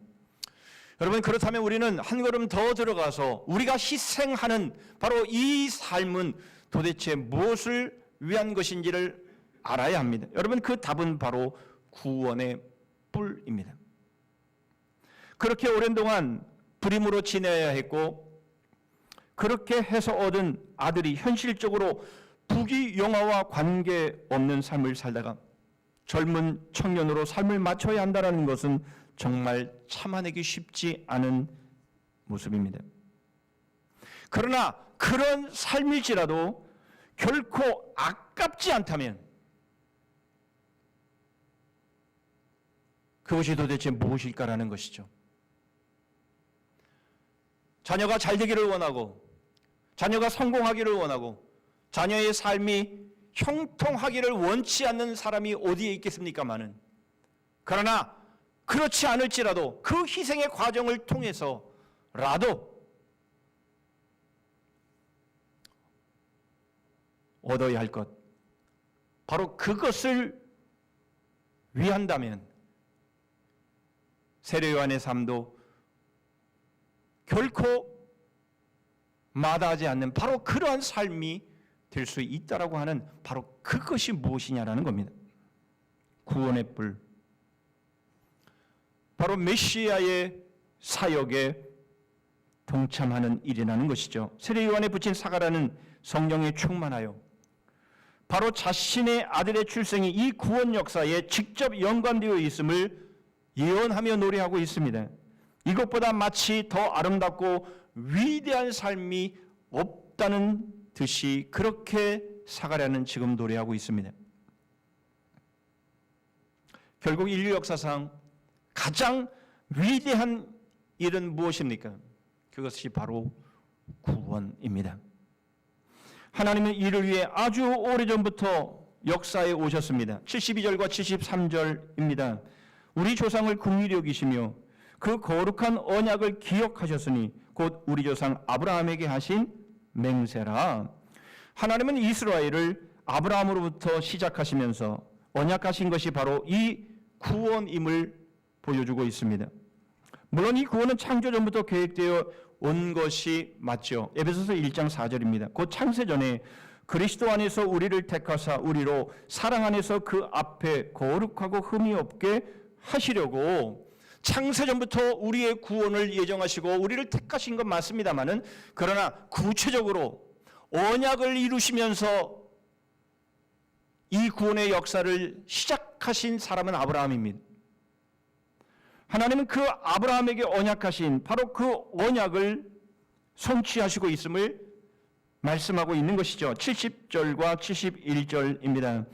여러분, 그렇다면 우리는 한 걸음 더 들어가서 우리가 희생하는 바로 이 삶은 도대체 무엇을 위한 것인지를 알아야 합니다. 여러분, 그 답은 바로 구원의 뿔입니다. 그렇게 오랜 동안 불임으로 지내야 했고, 그렇게 해서 얻은 아들이 현실적으로 부귀영화와 관계없는 삶을 살다가 젊은 청년으로 삶을 맞춰야 한다는 것은 정말 참아내기 쉽지 않은 모습입니다. 그러나 그런 삶일지라도 결코 아깝지 않다면 그것이 도대체 무엇일까라는 것이죠. 자녀가 잘 되기를 원하고, 자녀가 성공하기를 원하고, 자녀의 삶이 형통하기를 원치 않는 사람이 어디에 있겠습니까마는, 그러나 그렇지 않을지라도 그 희생의 과정을 통해서라도 얻어야 할 것, 바로 그것을 위한다면 세례 요한의 삶도 결코 마다하지 않는 바로 그러한 삶이 될 수 있다라고 하는 바로 그것이 무엇이냐라는 겁니다. 구원의 뿔, 바로 메시아의 사역에 동참하는 일이라는 것이죠. 세례 요한에 붙인 사과라는 성령에 충만하여 바로 자신의 아들의 출생이 이 구원 역사에 직접 연관되어 있음을 예언하며 노래하고 있습니다. 이것보다 마치 더 아름답고 위대한 삶이 없다는 듯이 그렇게 사가랴는 지금 노래하고 있습니다. 결국 인류 역사상 가장 위대한 일은 무엇입니까? 그것이 바로 구원입니다. 하나님은 이를 위해 아주 오래전부터 역사에 오셨습니다. 72절과 73절입니다. 우리 조상을 긍휼히 여기시며 그 거룩한 언약을 기억하셨으니 곧 우리 조상 아브라함에게 하신 맹세라. 하나님은 이스라엘을 아브라함으로부터 시작하시면서 언약하신 것이 바로 이 구원임을 보여주고 있습니다. 물론 이 구원은 창조 전부터 계획되어 온 것이 맞죠. 에베소서 1장 4절입니다. 곧 창세전에 그리스도 안에서 우리를 택하사 우리로 사랑 안에서 그 앞에 거룩하고 흠이 없게 하시려고 창세전부터 우리의 구원을 예정하시고 우리를 택하신 건 맞습니다마는 그러나 구체적으로 언약을 이루시면서 이 구원의 역사를 시작하신 사람은 아브라함입니다. 하나님은 그 아브라함에게 언약하신 바로 그 언약을 성취하시고 있음을 말씀하고 있는 것이죠. 70절과 71절입니다.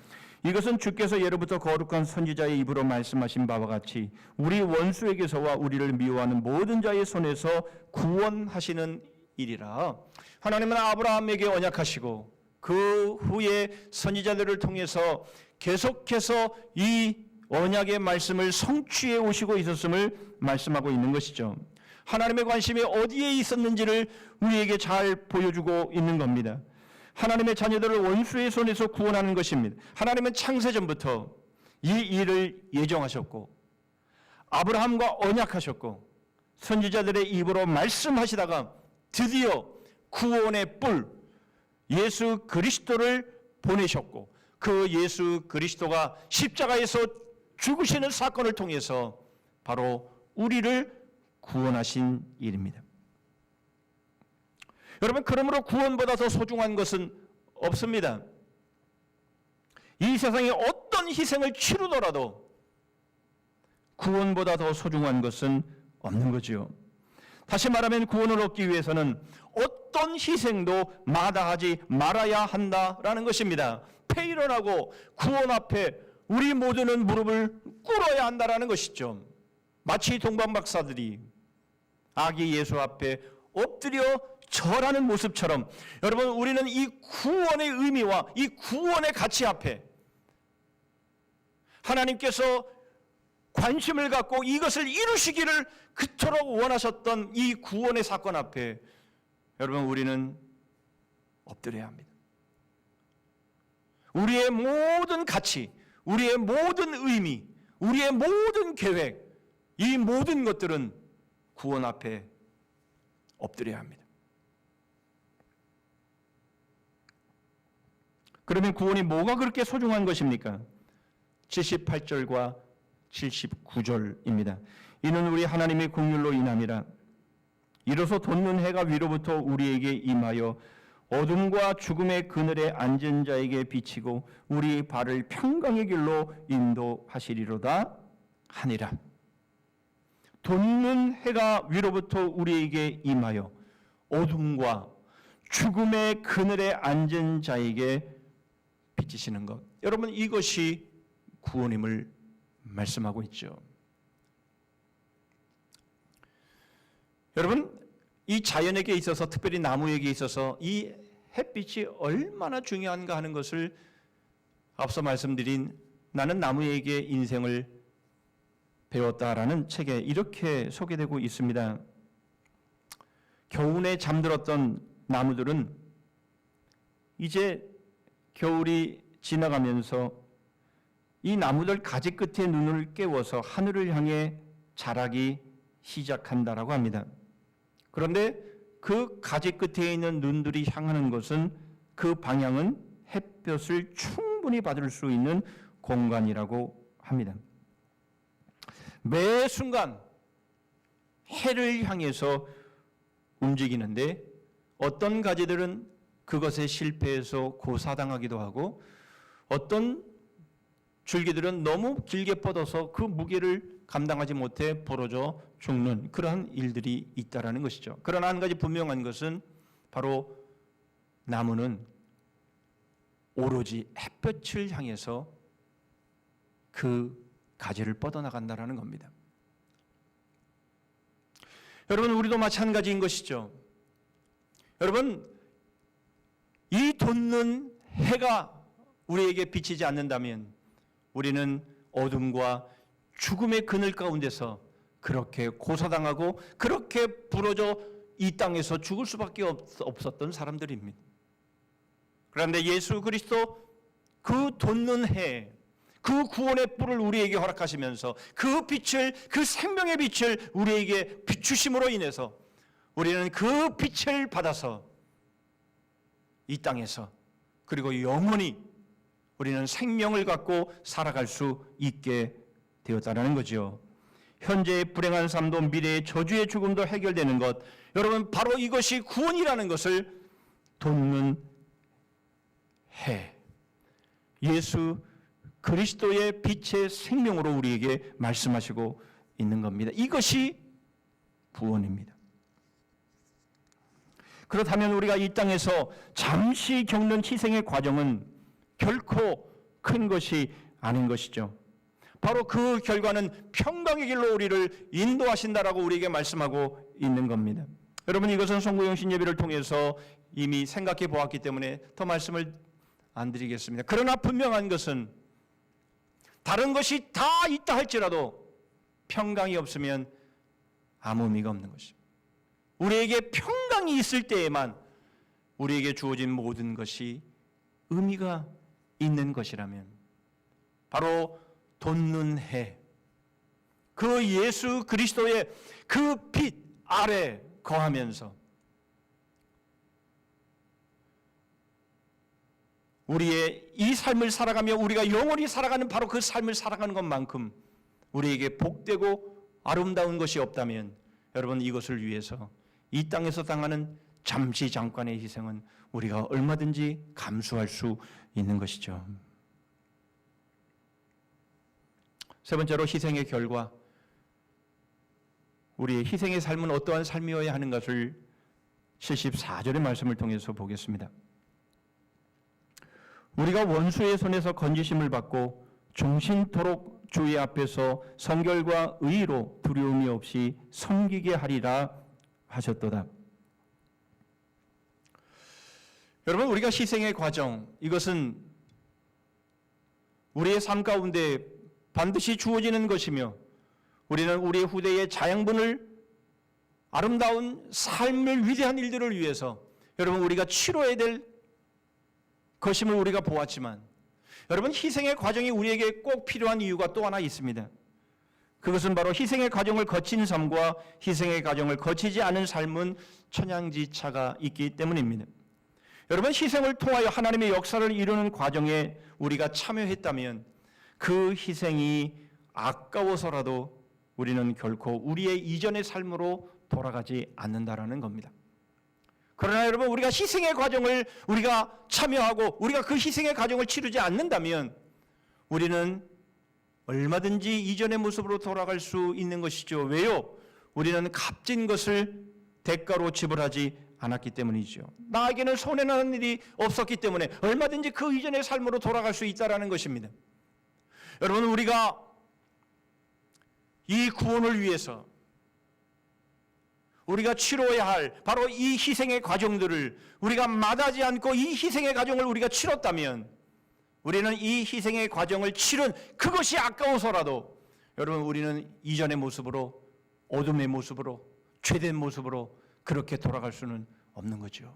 이것은 주께서 예로부터 거룩한 선지자의 입으로 말씀하신 바와 같이 우리 원수에게서와 우리를 미워하는 모든 자의 손에서 구원하시는 일이라. 하나님은 아브라함에게 언약하시고 그 후에 선지자들을 통해서 계속해서 이 언약의 말씀을 성취해 오시고 있었음을 말씀하고 있는 것이죠. 하나님의 관심이 어디에 있었는지를 우리에게 잘 보여주고 있는 겁니다. 하나님의 자녀들을 원수의 손에서 구원하는 것입니다. 하나님은 창세전부터 이 일을 예정하셨고 아브라함과 언약하셨고 선지자들의 입으로 말씀하시다가 드디어 구원의 뿔 예수 그리스도를 보내셨고 그 예수 그리스도가 십자가에서 죽으시는 사건을 통해서 바로 우리를 구원하신 일입니다. 여러분, 그러므로 구원보다 더 소중한 것은 없습니다. 이 세상에 어떤 희생을 치르더라도 구원보다 더 소중한 것은 없는 거죠. 다시 말하면 구원을 얻기 위해서는 어떤 희생도 마다하지 말아야 한다라는 것입니다. 폐일원하고 구원 앞에 우리 모두는 무릎을 꿇어야 한다라는 것이죠. 마치 동방박사들이 아기 예수 앞에 엎드려 절하는 모습처럼 여러분, 우리는 이 구원의 의미와 이 구원의 가치 앞에 하나님께서 관심을 갖고 이것을 이루시기를 그토록 원하셨던 이 구원의 사건 앞에 여러분, 우리는 엎드려야 합니다. 우리의 모든 가치, 우리의 모든 의미, 우리의 모든 계획, 이 모든 것들은 구원 앞에 엎드려야 합니다. 그러면 구원이 뭐가 그렇게 소중한 것입니까? 78절과 79절입니다. 이는 우리 하나님의 긍휼로 인함이라. 이로써 돋는 해가 위로부터 우리에게 임하여 어둠과 죽음의 그늘에 앉은 자에게 비치고 우리 발을 평강의 길로 인도하시리로다 하니라. 돋는 해가 위로부터 우리에게 임하여 어둠과 죽음의 그늘에 앉은 자에게 비치시는 것. 여러분, 이것이 구원임을 말씀하고 있죠. 여러분, 이 자연에게 있어서, 특별히 나무에게 있어서 이 햇빛이 얼마나 중요한가 하는 것을 앞서 말씀드린 나는 나무에게 인생을 배웠다라는 책에 이렇게 소개되고 있습니다. 겨우내 잠들었던 나무들은 이제 겨울이 지나가면서 이 나무들 가지 끝에 눈을 깨워서 하늘을 향해 자라기 시작한다라고 합니다. 그런데 그 가지 끝에 있는 눈들이 향하는 것은 그 방향은 햇볕을 충분히 받을 수 있는 공간이라고 합니다. 매 순간 해를 향해서 움직이는데 어떤 가지들은 그것에 실패해서 고사당하기도 하고 어떤 줄기들은 너무 길게 뻗어서 그 무게를 감당하지 못해 부러져 죽는 그러한 일들이 있다라는 것이죠. 그러나 한 가지 분명한 것은 바로 나무는 오로지 햇볕을 향해서 그 가지를 뻗어나간다라는 겁니다. 여러분, 우리도 마찬가지인 것이죠. 여러분, 이 돋는 해가 우리에게 비치지 않는다면 우리는 어둠과 죽음의 그늘 가운데서 그렇게 고사당하고 그렇게 부러져 이 땅에서 죽을 수밖에 없었던 사람들입니다. 그런데 예수 그리스도 그 돋는 해, 그 구원의 뿔을 우리에게 허락하시면서 그 빛을, 그 생명의 빛을 우리에게 비추심으로 인해서 우리는 그 빛을 받아서 이 땅에서 그리고 영원히 우리는 생명을 갖고 살아갈 수 있게 되었다는 거죠. 현재의 불행한 삶도 미래의 저주의 죽음도 해결되는 것, 여러분 바로 이것이 구원이라는 것을 돋는 해, 예수 그리스도의 빛의 생명으로 우리에게 말씀하시고 있는 겁니다. 이것이 구원입니다. 그렇다면 우리가 이 땅에서 잠시 겪는 희생의 과정은 결코 큰 것이 아닌 것이죠. 바로 그 결과는 평강의 길로 우리를 인도하신다라고 우리에게 말씀하고 있는 겁니다. 여러분, 이것은 송구영신 예배를 통해서 이미 생각해 보았기 때문에 더 말씀을 안 드리겠습니다. 그러나 분명한 것은 다른 것이 다 있다 할지라도 평강이 없으면 아무 의미가 없는 것입니다. 우리에게 평강이 있을 때에만 우리에게 주어진 모든 것이 의미가 있는 것이라면 바로 돋는 해, 그 예수 그리스도의 그 빛 아래 거하면서 우리의 이 삶을 살아가며 우리가 영원히 살아가는 바로 그 삶을 살아가는 것만큼 우리에게 복되고 아름다운 것이 없다면 여러분, 이것을 위해서 이 땅에서 당하는 잠시 잠깐의 희생은 우리가 얼마든지 감수할 수 있는 것이죠. 세 번째로 희생의 결과, 우리의 희생의 삶은 어떠한 삶이어야 하는 것을 74절의 말씀을 통해서 보겠습니다. 우리가 원수의 손에서 건지심을 받고 종신토록 주의 앞에서 성결과 의로 두려움이 없이 섬기게 하리라 하셨도다. 여러분, 우리가 희생의 과정, 이것은 우리의 삶 가운데 반드시 주어지는 것이며 우리는 우리의 후대의 자양분을 아름다운 삶을 위대한 일들을 위해서 여러분 우리가 치러야 될 것임을 우리가 보았지만 여러분, 희생의 과정이 우리에게 꼭 필요한 이유가 또 하나 있습니다. 그것은 바로 희생의 과정을 거친 삶과 희생의 과정을 거치지 않은 삶은 천양지차가 있기 때문입니다. 여러분, 희생을 통하여 하나님의 역사를 이루는 과정에 우리가 참여했다면 그 희생이 아까워서라도 우리는 결코 우리의 이전의 삶으로 돌아가지 않는다라는 겁니다. 그러나 여러분, 우리가 희생의 과정을 우리가 참여하고 우리가 그 희생의 과정을 치르지 않는다면 우리는 얼마든지 이전의 모습으로 돌아갈 수 있는 것이죠. 왜요? 우리는 값진 것을 대가로 지불하지 않았기 때문이죠. 나에게는 손해나는 일이 없었기 때문에 얼마든지 그 이전의 삶으로 돌아갈 수 있다는 것입니다. 여러분, 우리가 이 구원을 위해서 우리가 치러야 할 바로 이 희생의 과정들을 우리가 마다하지 않고 이 희생의 과정을 우리가 치렀다면 우리는 이 희생의 과정을 치른 그것이 아까워서라도 여러분 우리는 이전의 모습으로 어둠의 모습으로 죄된 모습으로 그렇게 돌아갈 수는 없는 거죠.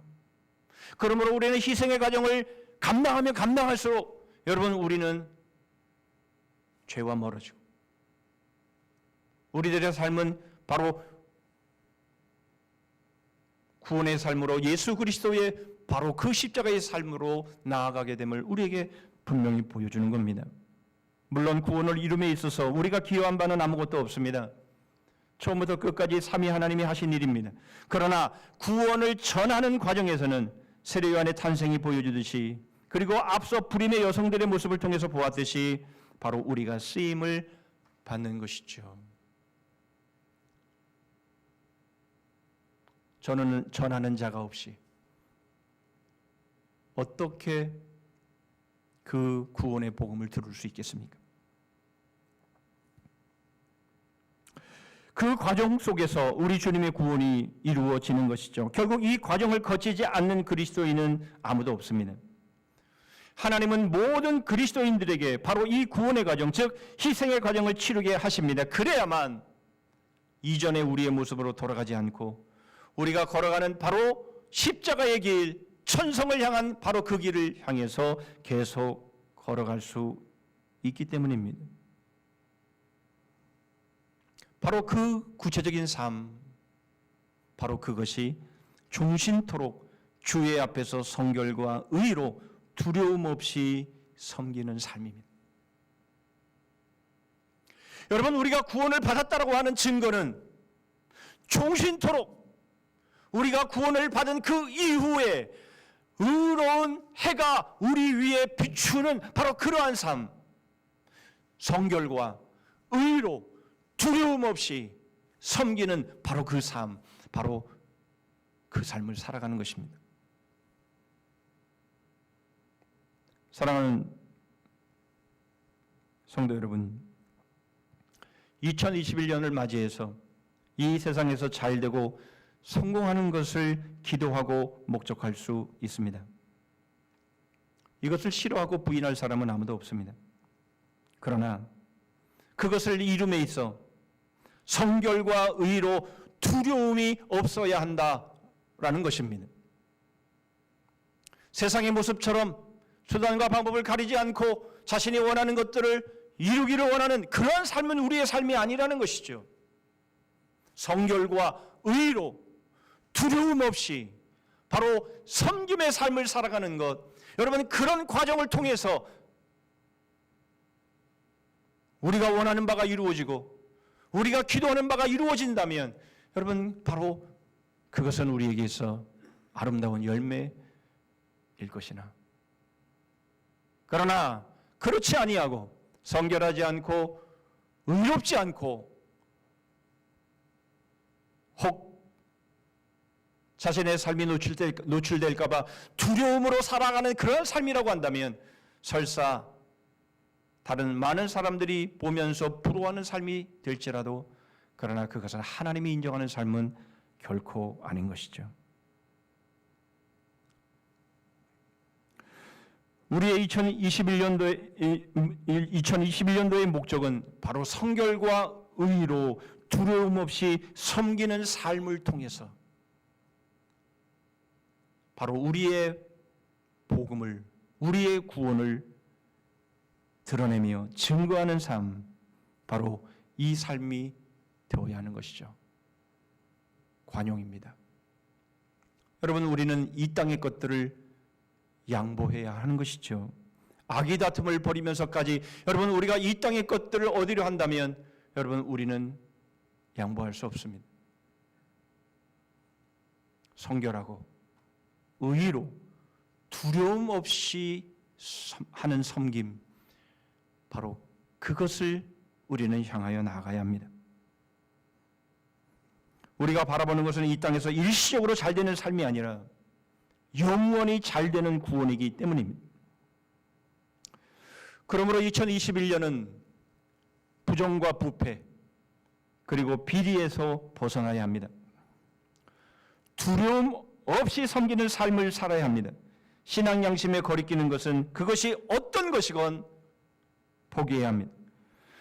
그러므로 우리는 희생의 과정을 감당하면 감당할수록 여러분, 우리는 죄와 멀어지고 우리들의 삶은 바로 구원의 삶으로 예수 그리스도의 바로 그 십자가의 삶으로 나아가게 됨을 우리에게 분명히 보여주는 겁니다. 물론 구원을 이룸에 있어서 우리가 기여한 바는 아무것도 없습니다. 처음부터 끝까지 삼위 하나님이 하신 일입니다. 그러나 구원을 전하는 과정에서는 세례 요한의 탄생이 보여주듯이, 그리고 앞서 불임의 여성들의 모습을 통해서 보았듯이 바로 우리가 쓰임을 받는 것이죠. 저는 전하는 자가 없이 어떻게 그 구원의 복음을 들을 수 있겠습니까? 그 과정 속에서 우리 주님의 구원이 이루어지는 것이죠. 결국 이 과정을 거치지 않는 그리스도인은 아무도 없습니다. 하나님은 모든 그리스도인들에게 바로 이 구원의 과정, 즉 희생의 과정을 치르게 하십니다. 그래야만 이전의 우리의 모습으로 돌아가지 않고 우리가 걸어가는 바로 십자가의 길, 천성을 향한 바로 그 길을 향해서 계속 걸어갈 수 있기 때문입니다. 바로 그 구체적인 삶, 바로 그것이 종신토록 주의 앞에서 성결과 의로 두려움 없이 섬기는 삶입니다. 여러분, 우리가 구원을 받았다고 하는 증거는 종신토록 우리가 구원을 받은 그 이후에 의로운 해가 우리 위에 비추는 바로 그러한 삶, 성결과 의로 두려움 없이 섬기는 바로 그 삶, 바로 그 삶을 살아가는 것입니다. 사랑하는 성도 여러분, 2021년을 맞이해서 이 세상에서 잘되고 성공하는 것을 기도하고 목적할 수 있습니다. 이것을 싫어하고 부인할 사람은 아무도 없습니다. 그러나 그것을 이룸에 있어 성결과 의로 두려움이 없어야 한다라는 것입니다. 세상의 모습처럼 수단과 방법을 가리지 않고 자신이 원하는 것들을 이루기를 원하는 그런 삶은 우리의 삶이 아니라는 것이죠. 성결과 의로 두려움 없이 바로 섬김의 삶을 살아가는 것, 여러분, 그런 과정을 통해서 우리가 원하는 바가 이루어지고 우리가 기도하는 바가 이루어진다면 여러분, 바로 그것은 우리에게 있어 아름다운 열매일 것이나, 그러나 그렇지 아니하고 성결하지 않고 의롭지 않고 혹 자신의 삶이 노출될까 봐 두려움으로 살아가는 그런 삶이라고 한다면 설사 다른 많은 사람들이 보면서 부러워하는 삶이 될지라도, 그러나 그것은 하나님이 인정하는 삶은 결코 아닌 것이죠. 우리의 2021년도의 목적은 바로 성결과 의로 두려움 없이 섬기는 삶을 통해서 바로 우리의 복음을, 우리의 구원을 드러내며 증거하는 삶, 바로 이 삶이 되어야 하는 것이죠. 관용입니다. 여러분, 우리는 이 땅의 것들을 양보해야 하는 것이죠. 악의 다툼을 벌이면서까지 여러분, 우리가 이 땅의 것들을 얻으려 한다면 여러분, 우리는 양보할 수 없습니다. 성결하고 의로 두려움 없이 하는 섬김, 바로 그것을 우리는 향하여 나아가야 합니다. 우리가 바라보는 것은 이 땅에서 일시적으로 잘 되는 삶이 아니라 영원히 잘 되는 구원이기 때문입니다. 그러므로 2021년은 부정과 부패 그리고 비리에서 벗어나야 합니다. 두려움 없이 섬기는 삶을 살아야 합니다. 신앙 양심에 거리끼는 것은 그것이 어떤 것이건 포기해야 합니다.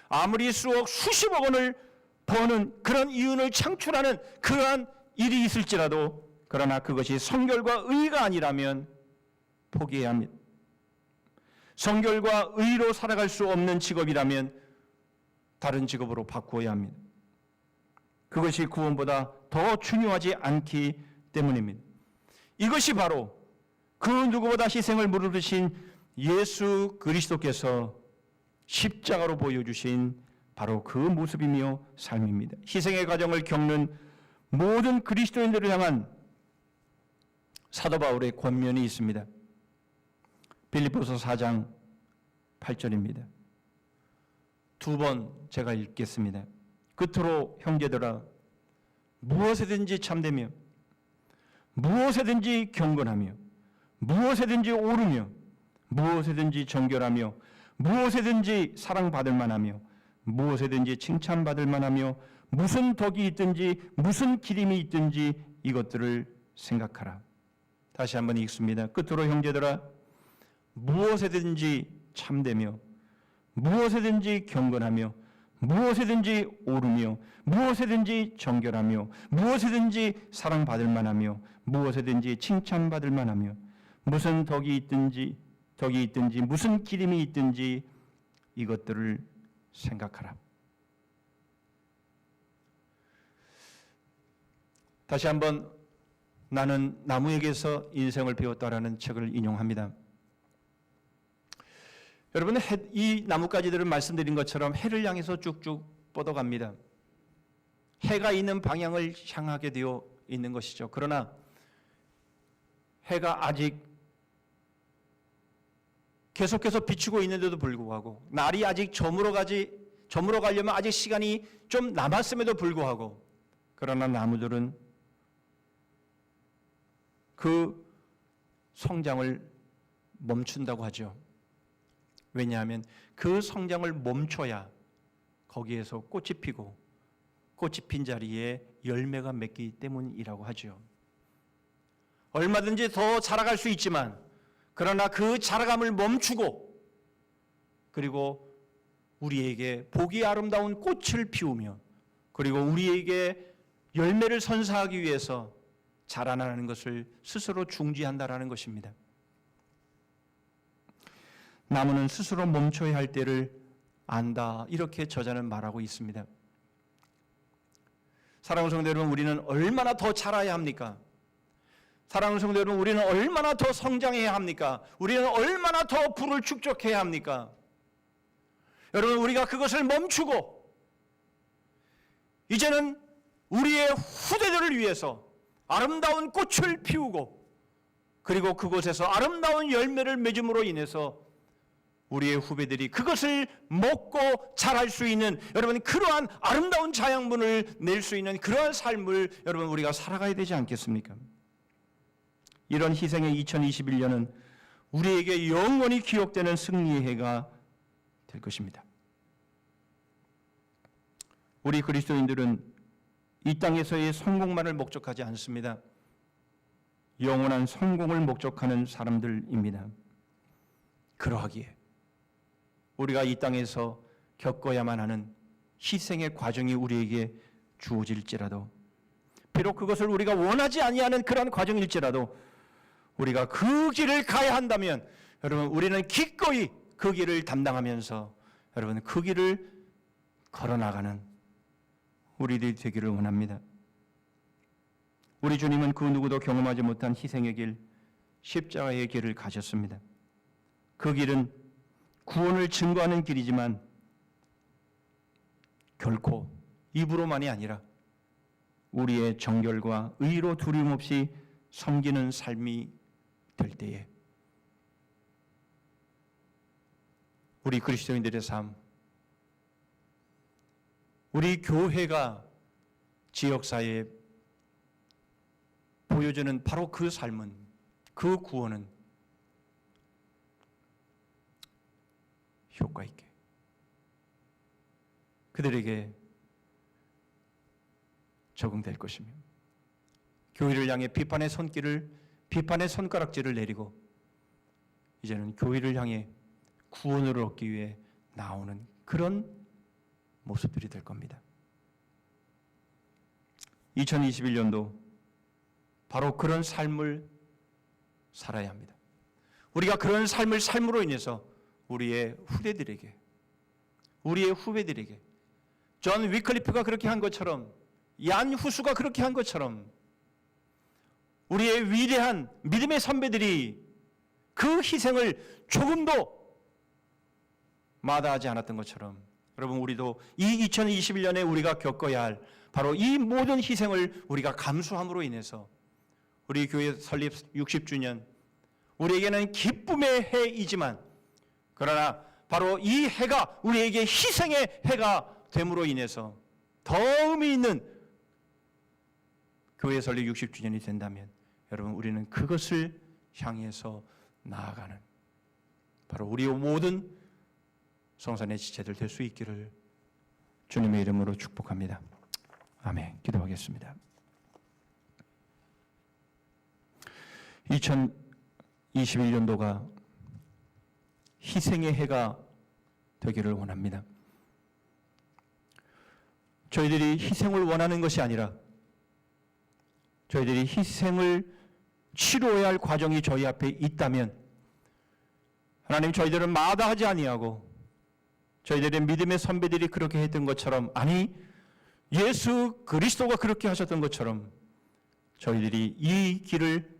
아무리 수십억 원을 버는 그런 이윤을 창출하는 그러한 일이 있을지라도, 그러나 그것이 성결과 의가 아니라면 포기해야 합니다. 성결과 의로 살아갈 수 없는 직업이라면 다른 직업으로 바꾸어야 합니다. 그것이 구원보다 더 중요하지 않기 때문입니다. 이것이 바로 그 누구보다 희생을 무릅쓰신 예수 그리스도께서 십자가로 보여주신 바로 그 모습이며 삶입니다. 희생의 과정을 겪는 모든 그리스도인들을 향한 사도 바울의 권면이 있습니다. 빌립보서 4장 8절입니다. 두 번 제가 읽겠습니다. 끝으로 형제들아, 무엇에든지 참되며 무엇에든지 경건하며 무엇에든지 옳으며 무엇에든지 정결하며 무엇에든지 사랑받을 만하며 무엇에든지 칭찬받을 만하며 무슨 덕이 있든지 무슨 기림이 있든지 이것들을 생각하라. 다시 한번 읽습니다. 끝으로 형제들아, 무엇에든지 참되며 무엇에든지 경건하며 무엇에든지 옳으며 무엇에든지 정결하며 무엇에든지 사랑받을 만하며 무엇에든지 칭찬받을 만하며 무슨 덕이 있든지 무슨 기림이 있든지 이것들을 생각하라. 다시 한번 나는 나무에게서 인생을 배웠다라는 책을 인용합니다. 여러분, 이 나뭇가지들을 말씀드린 것처럼 해를 향해서 쭉쭉 뻗어갑니다. 해가 있는 방향을 향하게 되어 있는 것이죠. 그러나 해가 아직 계속해서 비추고 있는데도 불구하고, 날이 아직 저물어 가려면 아직 시간이 좀 남았음에도 불구하고, 그러나 나무들은 그 성장을 멈춘다고 하죠. 왜냐하면 그 성장을 멈춰야 거기에서 꽃이 피고 꽃이 핀 자리에 열매가 맺기 때문이라고 하죠. 얼마든지 더 자라갈 수 있지만, 그러나 그 자라감을 멈추고 그리고 우리에게 보기 아름다운 꽃을 피우며 그리고 우리에게 열매를 선사하기 위해서 자라나는 것을 스스로 중지한다라는 것입니다. 나무는 스스로 멈춰야 할 때를 안다, 이렇게 저자는 말하고 있습니다. 사랑하는 성도 여러분, 우리는 얼마나 더 자라야 합니까? 사랑하는 성도 여러분, 우리는 얼마나 더 성장해야 합니까? 우리는 얼마나 더 부를 축적해야 합니까? 여러분, 우리가 그것을 멈추고 이제는 우리의 후대들을 위해서 아름다운 꽃을 피우고 그리고 그곳에서 아름다운 열매를 맺음으로 인해서 우리의 후배들이 그것을 먹고 자랄 수 있는, 여러분, 그러한 아름다운 자양분을 낼 수 있는 그러한 삶을 여러분 우리가 살아가야 되지 않겠습니까? 이런 희생의 2021년은 우리에게 영원히 기억되는 승리의 해가 될 것입니다. 우리 그리스도인들은 이 땅에서의 성공만을 목적하지 않습니다. 영원한 성공을 목적하는 사람들입니다. 그러하기에 우리가 이 땅에서 겪어야만 하는 희생의 과정이 우리에게 주어질지라도, 비록 그것을 우리가 원하지 아니하는 그런 과정일지라도 우리가 그 길을 가야 한다면 여러분, 우리는 기꺼이 그 길을 담당하면서 여러분 그 길을 걸어나가는 우리들이 되기를 원합니다. 우리 주님은 그 누구도 경험하지 못한 희생의 길, 십자가의 길을 가셨습니다. 그 길은 구원을 증거하는 길이지만 결코 입으로만이 아니라 우리의 정결과 의로 두려움 없이 섬기는 삶이 될 때에 우리 그리스도인들의 삶, 우리 교회가 지역사회에 보여주는 바로 그 삶은, 그 구원은 효과 있게 그들에게 적응될 것이며, 교회를 향해 비판의 손가락질을 내리고 이제는 교회를 향해 구원을 얻기 위해 나오는 그런 모습들이 될 겁니다. 2021년도 바로 그런 삶을 살아야 합니다. 우리가 그런 삶을 삶으로 인해서 우리의 후배들에게 존 위클리프가 그렇게 한 것처럼, 얀 후수가 그렇게 한 것처럼, 우리의 위대한 믿음의 선배들이 그 희생을 조금도 마다하지 않았던 것처럼, 여러분, 우리도 이 2021년에 우리가 겪어야 할 바로 이 모든 희생을 우리가 감수함으로 인해서 우리 교회 설립 60주년, 우리에게는 기쁨의 해이지만, 그러나 바로 이 해가 우리에게 희생의 해가 됨으로 인해서 더 의미 있는 교회 설립 60주년이 된다면, 여러분, 우리는 그것을 향해서 나아가는 바로 우리 모든 성산의 지체들 될 수 있기를 주님의 이름으로 축복합니다. 아멘. 기도하겠습니다. 2021년도가 희생의 해가 되기를 원합니다. 저희들이 희생을 원하는 것이 아니라 저희들이 희생을 치료해야 할 과정이 저희 앞에 있다면, 하나님, 저희들은 마다하지 아니하고 저희들의 믿음의 선배들이 그렇게 했던 것처럼, 아니 예수 그리스도가 그렇게 하셨던 것처럼 저희들이 이 길을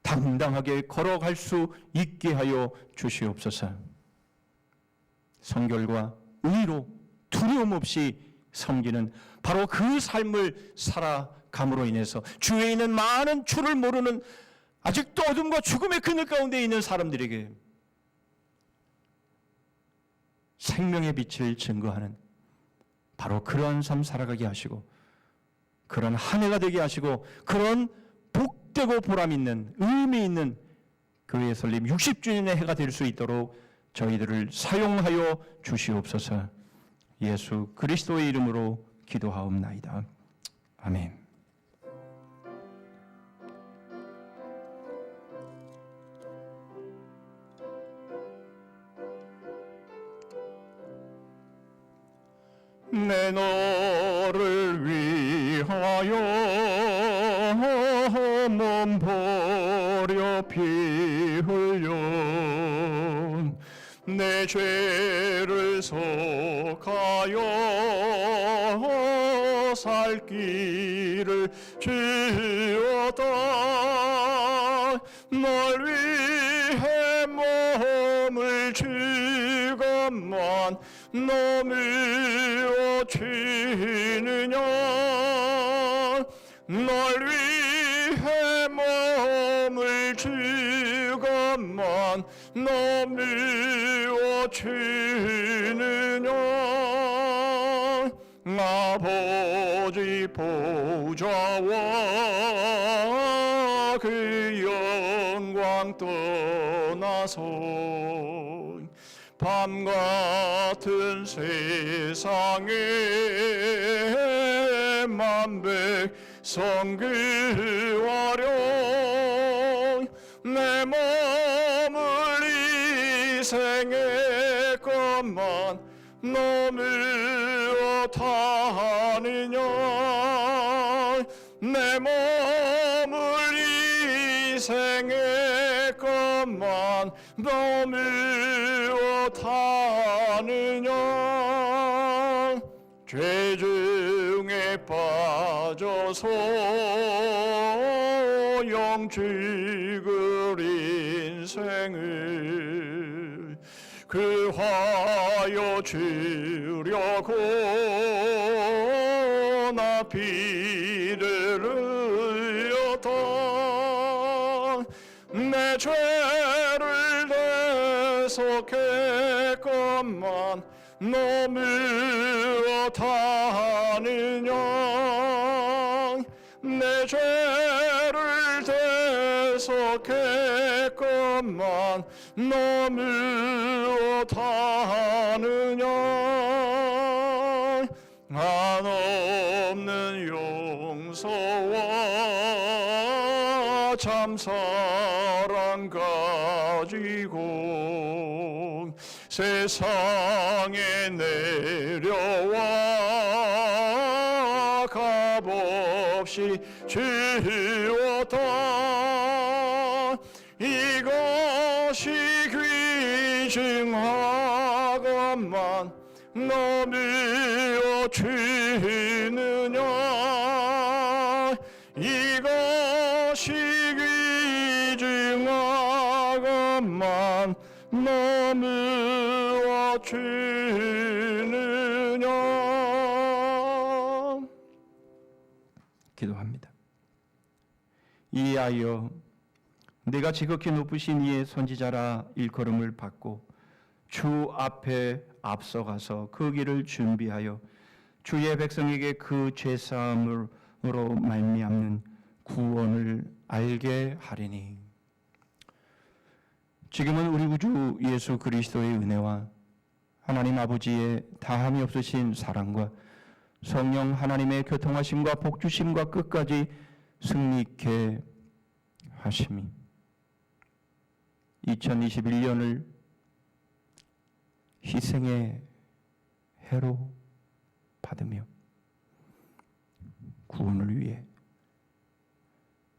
당당하게 걸어갈 수 있게 하여 주시옵소서. 성결과 의로 두려움 없이 섬기는 바로 그 삶을 살아감으로 인해서 주위에 있는 많은 주를 모르는 아직도 어둠과 죽음의 그늘 가운데 있는 사람들에게 생명의 빛을 증거하는 바로 그러한 삶 살아가게 하시고, 그런 한 해가 되게 하시고, 그런 복되고 보람 있는 의미 있는 교회 설립 60주년의 해가 될 수 있도록 저희들을 사용하여 주시옵소서. 예수 그리스도의 이름으로 기도하옵나이다. 아멘. 내 너를 위하여 몸 버려 피 흘려 내 죄를 속하여 살 길을 주었다. 널 위해 몸을 주건만 너무 치느냐. 널 위해 몸을 주건만 너무 치느냐. 아버지 보좌와 그 영광 떠나서 밤 같은 세상에 만백성 구하려 내 몸을 희생했건만 너무 어떠하느냐. 내 몸을 희생했건만 너무 어떠하느냐. 죄 중에 빠져서 영죽을 인생을 그하여 주려고 나 피를 흘렸다. 내 죄를 대속했건만 너무 어떠하느냐. 내 죄를 대속했건만 너무 어떠하느냐. 한없는 용서와 참사랑 가지고 세상에 내려와 값없이 주었다. 이것이 증하건만 너비어 취느냐 이것이 귀증하건만 너비어 취느냐. 기도합니다. 이하여 내가 지극히 높으신 이의 선지자라 일컬음을 받고 주 앞에 앞서가서 그 길을 준비하여 주의 백성에게 그 죄사함으로 말미암는 구원을 알게 하리니. 지금은 우리 구주 예수 그리스도의 은혜와 하나님 아버지의 다함이 없으신 사랑과 성령 하나님의 교통하심과 복주심과 끝까지 승리 있게 하심이 2021년을 희생의 해로 받으며 구원을 위해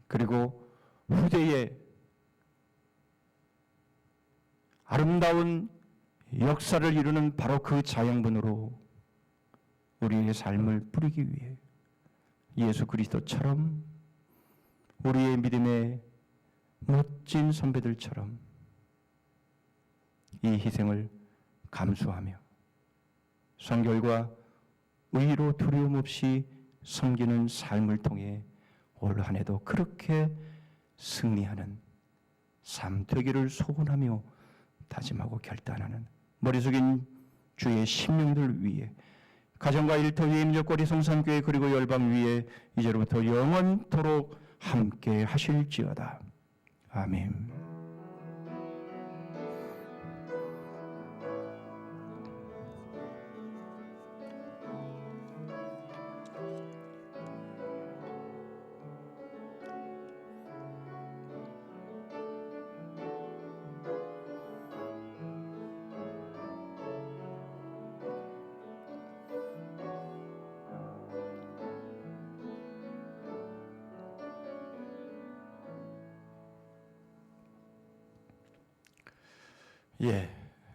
그리고 후대에 아름다운 역사를 이루는 바로 그 자양분으로 우리의 삶을 뿌리기 위해 예수 그리스도처럼 우리의 믿음의 멋진 선배들처럼 이 희생을 감수하며 성결과 의로 두려움 없이 섬기는 삶을 통해 올 한 해도 그렇게 승리하는 삶 되기를 소원하며 다짐하고 결단하는 머리 숙인 주의 심령들 위해 가정과 일터 위에 민족거리 성산교회 그리고 열방 위에 이제로부터 영원토록 함께 하실지어다. 아멘.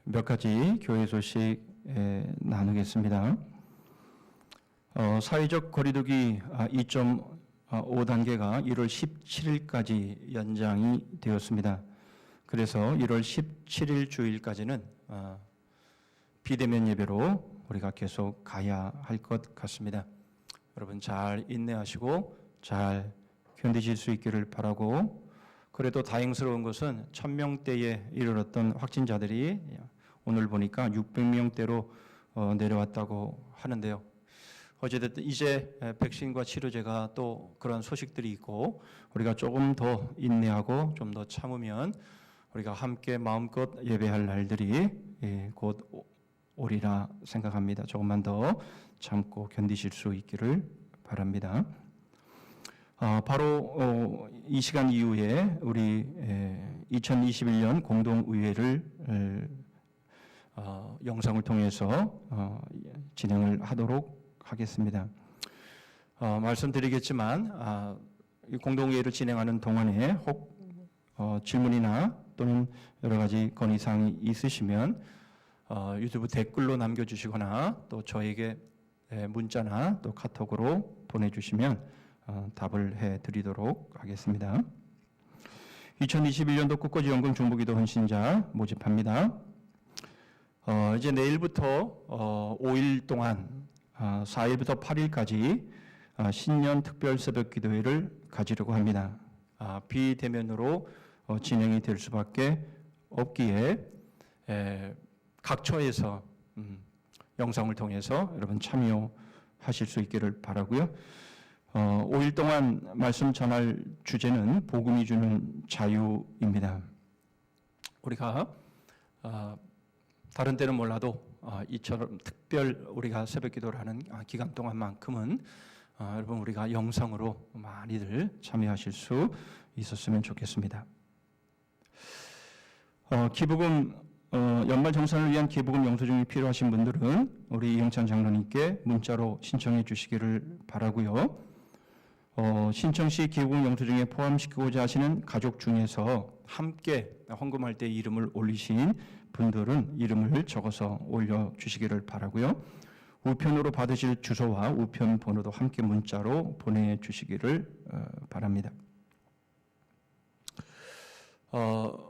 몇 가지 교회 소식 나누겠습니다. 사회적 거리두기 2.5단계가 1월 17일까지 연장이 되었습니다. 그래서 1월 17일 주일까지는 비대면 예배로 우리가 계속 가야 할 것 같습니다. 여러분 잘 인내하시고 잘 견디실 수 있기를 바라고, 그래도 다행스러운 것은 1000명대에 이르렀던 확진자들이 오늘 보니까 600명대로 내려왔다고 하는데요. 어쨌든 이제 백신과 치료제가 또 그런 소식들이 있고 우리가 조금 더 인내하고 좀 더 참으면 우리가 함께 마음껏 예배할 날들이 곧 오리라 생각합니다. 조금만 더 참고 견디실 수 있기를 바랍니다. 바로 이 시간 이후에 우리 2021년 공동의회를 영상을 통해서 진행을 하도록 하겠습니다. 말씀드리겠지만 이 공동의회를 진행하는 동안에 혹 질문이나 또는 여러 가지 건의사항이 있으시면 유튜브 댓글로 남겨주시거나 또 저에게 문자나 또 카톡으로 보내주시면 답을 해드리도록 하겠습니다. 2021년도 꽃꽂이 연금 중보기도 헌신자 모집합니다. 이제 내일부터 5일 동안 4일부터 8일까지 신년 특별 새벽 기도회를 가지려고 합니다. 비대면으로 진행이 될 수밖에 없기에 각 처에서 영상을 통해서 여러분 참여하실 수 있기를 바라고요. 5일 동안 말씀 전할 주제는 복음이 주는 자유입니다. 우리가 다른 때는 몰라도 이처럼 특별 우리가 새벽 기도를 하는 기간 동안만큼은 여러분 우리가 영상으로 많이들 참여하실 수 있었으면 좋겠습니다. 기부금 연말 정산을 위한 기부금 영수증이 필요하신 분들은 우리 이영찬 장로님께 문자로 신청해 주시기를 바라고요. 신청시 기부금 영수 증에 포함시키고자 하시는 가족 중에서 함께 헌금할 때 이름을 올리신 분들은 이름을 적어서 올려주시기를 바라고요. 우편으로 받으실 주소와 우편 번호도 함께 문자로 보내주시기를 바랍니다.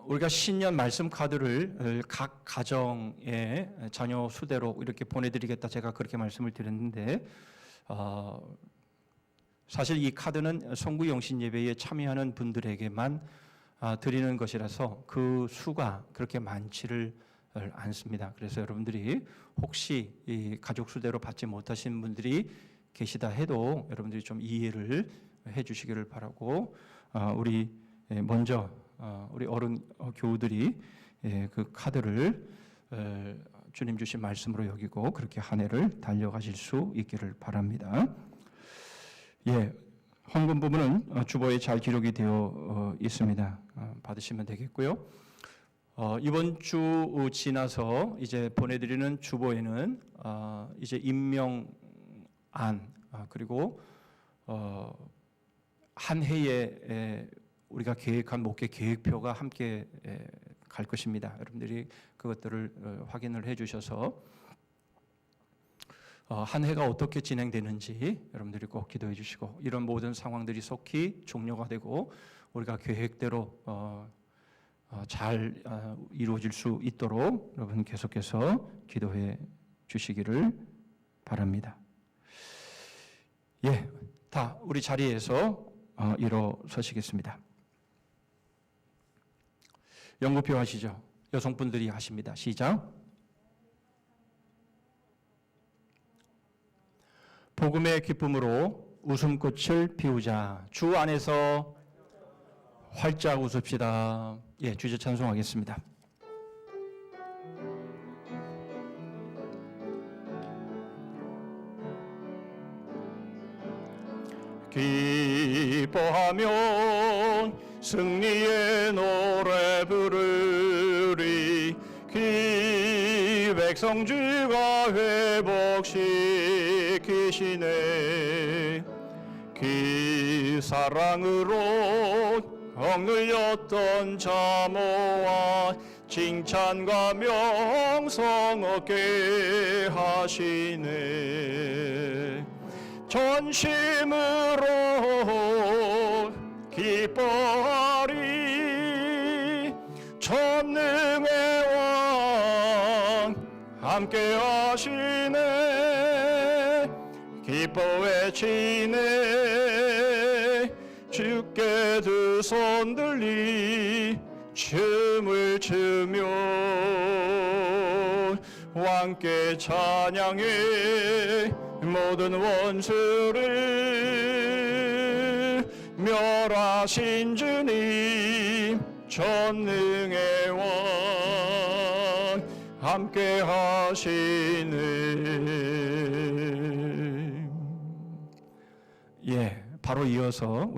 우리가 신년 말씀 카드를 각 가정에 자녀 수대로 이렇게 보내드리겠다, 제가 그렇게 말씀을 드렸는데, 사실 이 카드는 성구 영신 예배에 참여하는 분들에게만 드리는 것이라서 그 수가 그렇게 많지를 않습니다. 그래서 여러분들이 혹시 이 가족 수대로 받지 못하신 분들이 계시다 해도 여러분들이 좀 이해를 해주시기를 바라고, 우리 먼저 우리 어른 교우들이 그 카드를 주님 주신 말씀으로 여기고 그렇게 한 해를 달려가실 수 있기를 바랍니다. 헌금 부분은 주보에 잘 기록이 되어 있습니다. 받으시면 되겠고요. 이번 주 지나서 이제 보내드리는 주보에는 이제 임명안 그리고 한 해에 우리가 계획한 목회 계획표가 함께 갈 것입니다. 여러분들이 그것들을 확인을 해주셔서 한 해가 어떻게 진행되는지 여러분들이 꼭 기도해 주시고, 이런 모든 상황들이 속히 종료가 되고 우리가 계획대로 잘 이루어질 수 있도록 여러분 계속해서 기도해 주시기를 바랍니다. 다 우리 자리에서 일어서시겠습니다. 연구표 하시죠. 여성분들이 하십니다. 시작. 복음의 기쁨으로 웃음꽃을 피우자. 주 안에서 활짝 웃읍시다. 주제 찬송하겠습니다. 기뻐하며 승리의 노래 부르리. 백성 주가 회복시키시네. 사랑으로 억눌렸던 자모와 칭찬과 명성 얻게 하시네. 전심으로 기뻐하리. 전능의 왕 함께 하시네. 기뻐 외치네. 주께 두 손 들리 춤을 추며 왕께 찬양해. 모든 원수를 멸하신 주님 전능의 왕 함께 하시네. 바로 이어서 우리